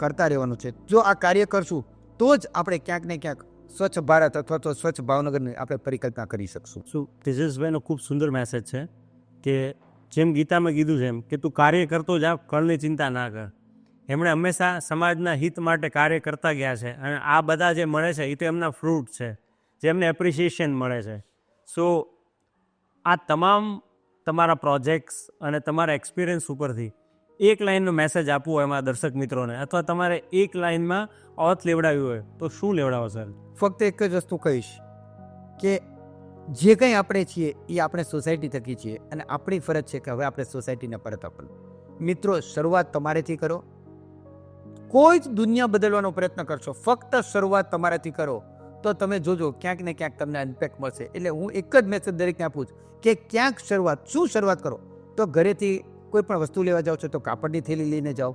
કરતા રહેવાનું છે. જો આ કાર્ય કરશું તો જ આપણે ક્યાંક ને ક્યાંક સ્વચ્છ ભારત અથવા તો સ્વચ્છ ભાવનગરની આપણે પરિકલ્પના કરી શકશું.
શું તેજસભાઈનો ખૂબ સુંદર મેસેજ છે કે જેમ ગીતામાં કીધું છે એમ કે તું કાર્ય કરતો જા, ફળની ચિંતા ના કર. એમણે હંમેશા સમાજના હિત માટે કાર્ય કરતા ગયા છે, અને આ બધા જે મળે છે એ તો એમના ફ્રૂટ છે, જે એમને એપ્રિસિએશન મળે છે. સો આ તમામ તમારા પ્રોજેક્ટ્સ અને તમારા એક્સપિરિયન્સ ઉપરથી એક લાઇનનો મેસેજ આપવો હોય એમાં દર્શક મિત્રોને, અથવા તમારે એક લાઇનમાં ઓથ લેવડાવ્યું હોય તો શું લેવડાવો સર?
ફક્ત એક જ વસ્તુ કહીશ કે જે કંઈ આપણે છીએ એ આપણે સોસાયટી થકી છીએ, અને આપણી ફરજ છે કે હવે આપણે સોસાયટીને પરત આપવાનું. મિત્રો, શરૂઆત તમારેથી કરો. કોઈ જ દુનિયા બદલવાનો પ્રયત્ન કરશો, ફક્ત શરૂઆત તમારાથી કરો તો તમે જોજો ક્યાંક ને ક્યાંક તમને ઇમ્પેક્ટ મળશે. એટલે હું એક જ મેસેજ દરેકને આપું છું કે ક્યાંક શું શરૂઆત કરો તો ઘરેથી કોઈ પણ વસ્તુ લેવા જાઓ છો તો કાપડની થેલી લઈને જાઓ.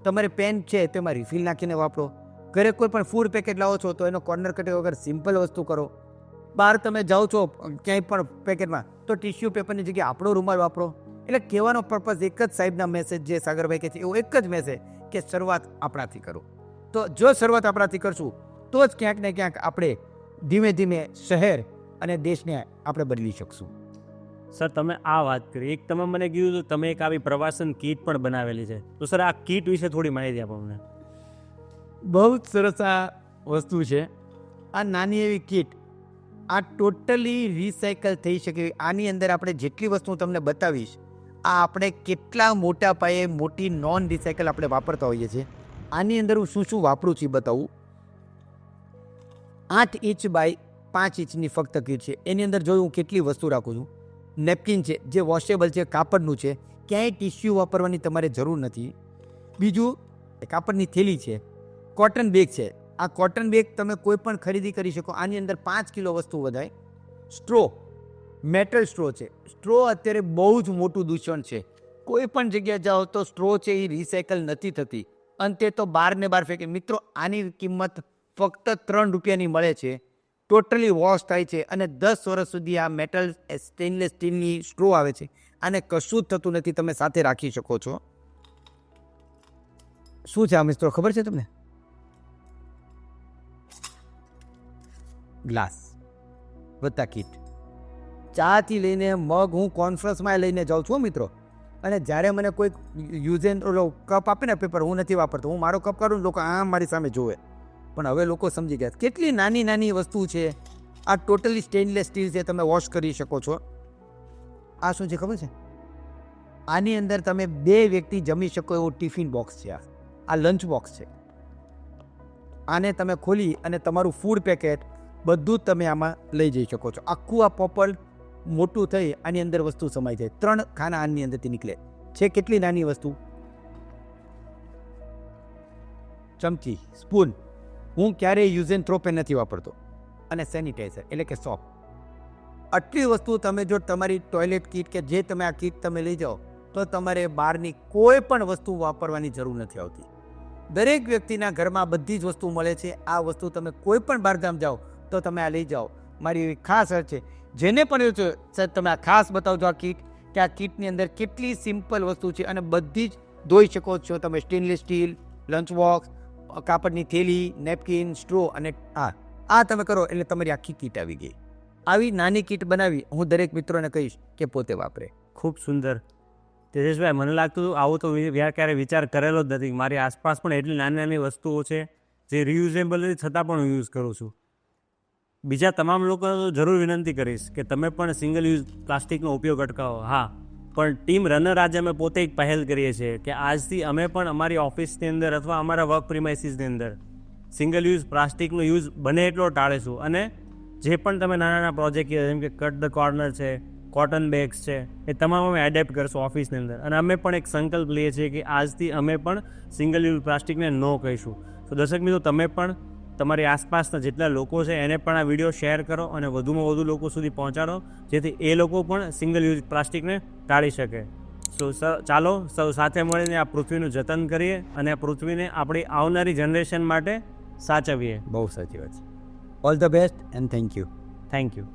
તમારે પેન છે તેમાં રિફિલ નાખીને વાપરો. ઘરે કોઈ પણ ફૂડ પેકેટ લાવો છો તો એનો કોર્નર કટ વગર સિમ્પલ વસ્તુ કરો. બહાર તમે જાઓ છો ક્યાંય પણ પેકેટમાં તો ટિશ્યુ પેપરની જગ્યાએ આપણો રૂમાલ વાપરો. એટલે કહેવાનો પર્પઝ એક જ સાહેબના મેસેજ જે સાગરભાઈ કહે છે એવો એક જ મેસેજ કે શરૂઆત આપણાથી કરો. તો જો શરૂઆત આપણાથી કરશું તો જ ક્યાંક ને ક્યાંક આપણે ધીમે ધીમે શહેર અને દેશને આપણે બદલી શકશું.
સર, તમે આ વાત કરી, એક તમે મને કીધું તમે એક આવી પ્રવાસન કીટ પણ બનાવેલી છે, તો સર આ કીટ વિશે થોડી માહિતી આપો મને.
બહુ જ સરસ આ વસ્તુ છે. આ નાની એવી કીટ, આ ટોટલી રિસાયકલ થઈ શકે. આની અંદર આપણે જેટલી વસ્તુ તમને બતાવીશ, આ આપણે કેટલા મોટા પાયે મોટી નોન રિસાયકલ આપણે વાપરતા હોઈએ છીએ. આની અંદર હું શું શું વાપરું છું એ બતાવું. 8 ઇંચ બાય 5 ઇંચની ફક્ત કીટ છે. એની અંદર જોયું હું કેટલી વસ્તુ રાખું છું. નેપકિન છે જે વોશેબલ છે, કાપડનું છે, ક્યાંય ટિશ્યુ વાપરવાની તમારે જરૂર નથી. બીજું કાપડની થેલી છે. કોટન બેગ છે. આ કોટન બેગ તમે કોઈ પણ ખરીદી કરી શકો. આની અંદર 5 કિલો વસ્તુ વધાય. સ્ટ્રો, મેટલ સ્ટ્રો છે. સ્ટ્રો અત્યારે બહુ જ મોટું દૂષણ છે. કોઈ પણ જગ્યાએ જાઓ તો સ્ટ્રો છે એ રિસાયકલ નથી થતી, અંતે તો બહાર ને બહાર ફેંકે. મિત્રો, આની કિંમત ફક્ત 3 રૂપિયાની મળે છે. ટોટલી વોશ થાય છે અને 10 વર્ષ સુધી આ મેટલ સ્ટેનલેસ સ્ટીલની સ્ટ્રો આવે છે. આને કશું જ થતું નથી, તમે સાથે રાખી શકો છો. શું છે આ મિત્રો, ખબર છે તમને? ગ્લાસ વત્તા કીટ. ચાથી લઈને મગ હું કોન્ફરન્સમાં લઈને જાઉં છું મિત્રો. અને જ્યારે મને કોઈ યુઝ એન્ડ ઓલો કપ આપે ને પેપર, હું નથી વાપરતો. હું મારો કપ કાઢું ને લોકો આમ મારી સામે જોવે. પણ હવે લોકો સમજી ગયા કેટલી નાની નાની વસ્તુ છે આ ટોટલી સ્ટેનલેસ સ્ટીલ છે, તમે વોશ કરી શકો છો. આ શું છે ખબર છે? આની અંદર તમે 2 વ્યક્તિ જમી શકો એવું ટિફિન બોક્સ છે. આ લંચ બોક્સ છે. આને તમે ખોલી અને તમારું ફૂડ પેકેટ બધું જ તમે આમાં લઈ જઈ શકો છો. આખું આ પોપલ મોટું થઈ આની અંદર વસ્તુ સમાઈ જાય. 3 ખાના આની અંદરથી નીકળે છે. કેટલી નાની વસ્તુ! ચમચી, સ્પૂન. હું ક્યારેય યુઝ એન્ડ થ્રો પેન નથી વાપરતો. અને સેનિટાઈઝર એટલે કે સોપ. આટલી વસ્તુ તમે જો તમારી ટોયલેટ કીટ કે જે તમે આ કીટ તમે લઈ જાઓ તો તમારે બહારની કોઈ પણ વસ્તુ વાપરવાની જરૂર નથી આવતી. દરેક વ્યક્તિના ઘરમાં બધી જ વસ્તુ મળે છે. આ વસ્તુ તમે કોઈ પણ બહારગામ જાઓ તો તમે આ લઈ જાઓ. મારી એવી ખાસ અર્થ છે, જેને પણ એવું છે સર તમે આ ખાસ બતાવજો આ કીટ, કે આ કીટની અંદર કેટલી સિમ્પલ વસ્તુ છે અને બધી જ ધોઈ શકો છો તમે. સ્ટેનલેસ સ્ટીલ, લંચ બોક્સ, કાપડની થેલી, નેપકિન, સ્ટ્રો અને આ તમે કરો એટલે તમારી આખી કીટ આવી ગઈ. આવી નાની કીટ બનાવી હું દરેક મિત્રોને કહીશ કે પોતે વાપરે.
ખૂબ સુંદર. તેજસભાઈ, મને લાગતું હતું આવું તો ક્યારે વિચાર કરેલો જ નથી. મારી આસપાસ પણ એટલી નાની નાની વસ્તુઓ છે જે રિયુઝેબલ નથી છતાં પણ હું યુઝ કરું છું. બીજા તમામ લોકોને જરૂર વિનંતી કરીશ કે તમે પણ સિંગલ યુઝ પ્લાસ્ટિકનો ઉપયોગ અટકાવો. હા, પણ ટીમ રનર આજે અમે પોતે એક પહેલ કરીએ છીએ કે આજથી અમે પણ અમારી ઓફિસની અંદર અથવા અમારા વર્ક પ્રિમાઇસીસની અંદર સિંગલ યુઝ પ્લાસ્ટિકનો યુઝ બને એટલો ટાળીશું. અને જે પણ તમે નાના નાના પ્રોજેક્ટ જેમ કે કટ ધ કોર્નર છે, કોટન બેગ્સ છે, એ તમામ અમે એડેપ્ટ કરશું ઓફિસની અંદર. અને અમે પણ એક સંકલ્પ લઈએ છીએ કે આજથી અમે પણ સિંગલ યુઝ પ્લાસ્ટિકને નો કહીશું. તો દર્શક મિત્રો, તમે પણ તમારી આસપાસના જેટલા લોકો છે એને પણ આ વિડીયો શેર કરો અને વધુમાં વધુ લોકો સુધી પહોંચાડો, જેથી એ લોકો પણ સિંગલ યુઝ પ્લાસ્ટિકને ટાળી શકે. સો ચાલો સૌ સાથે મળીને આ પૃથ્વીનું જતન કરીએ અને આ પૃથ્વીને આપણી આવનારી જનરેશન માટે સાચવીએ.
બહુ સાચી વાત છે. All the best and thank you.
Thank you.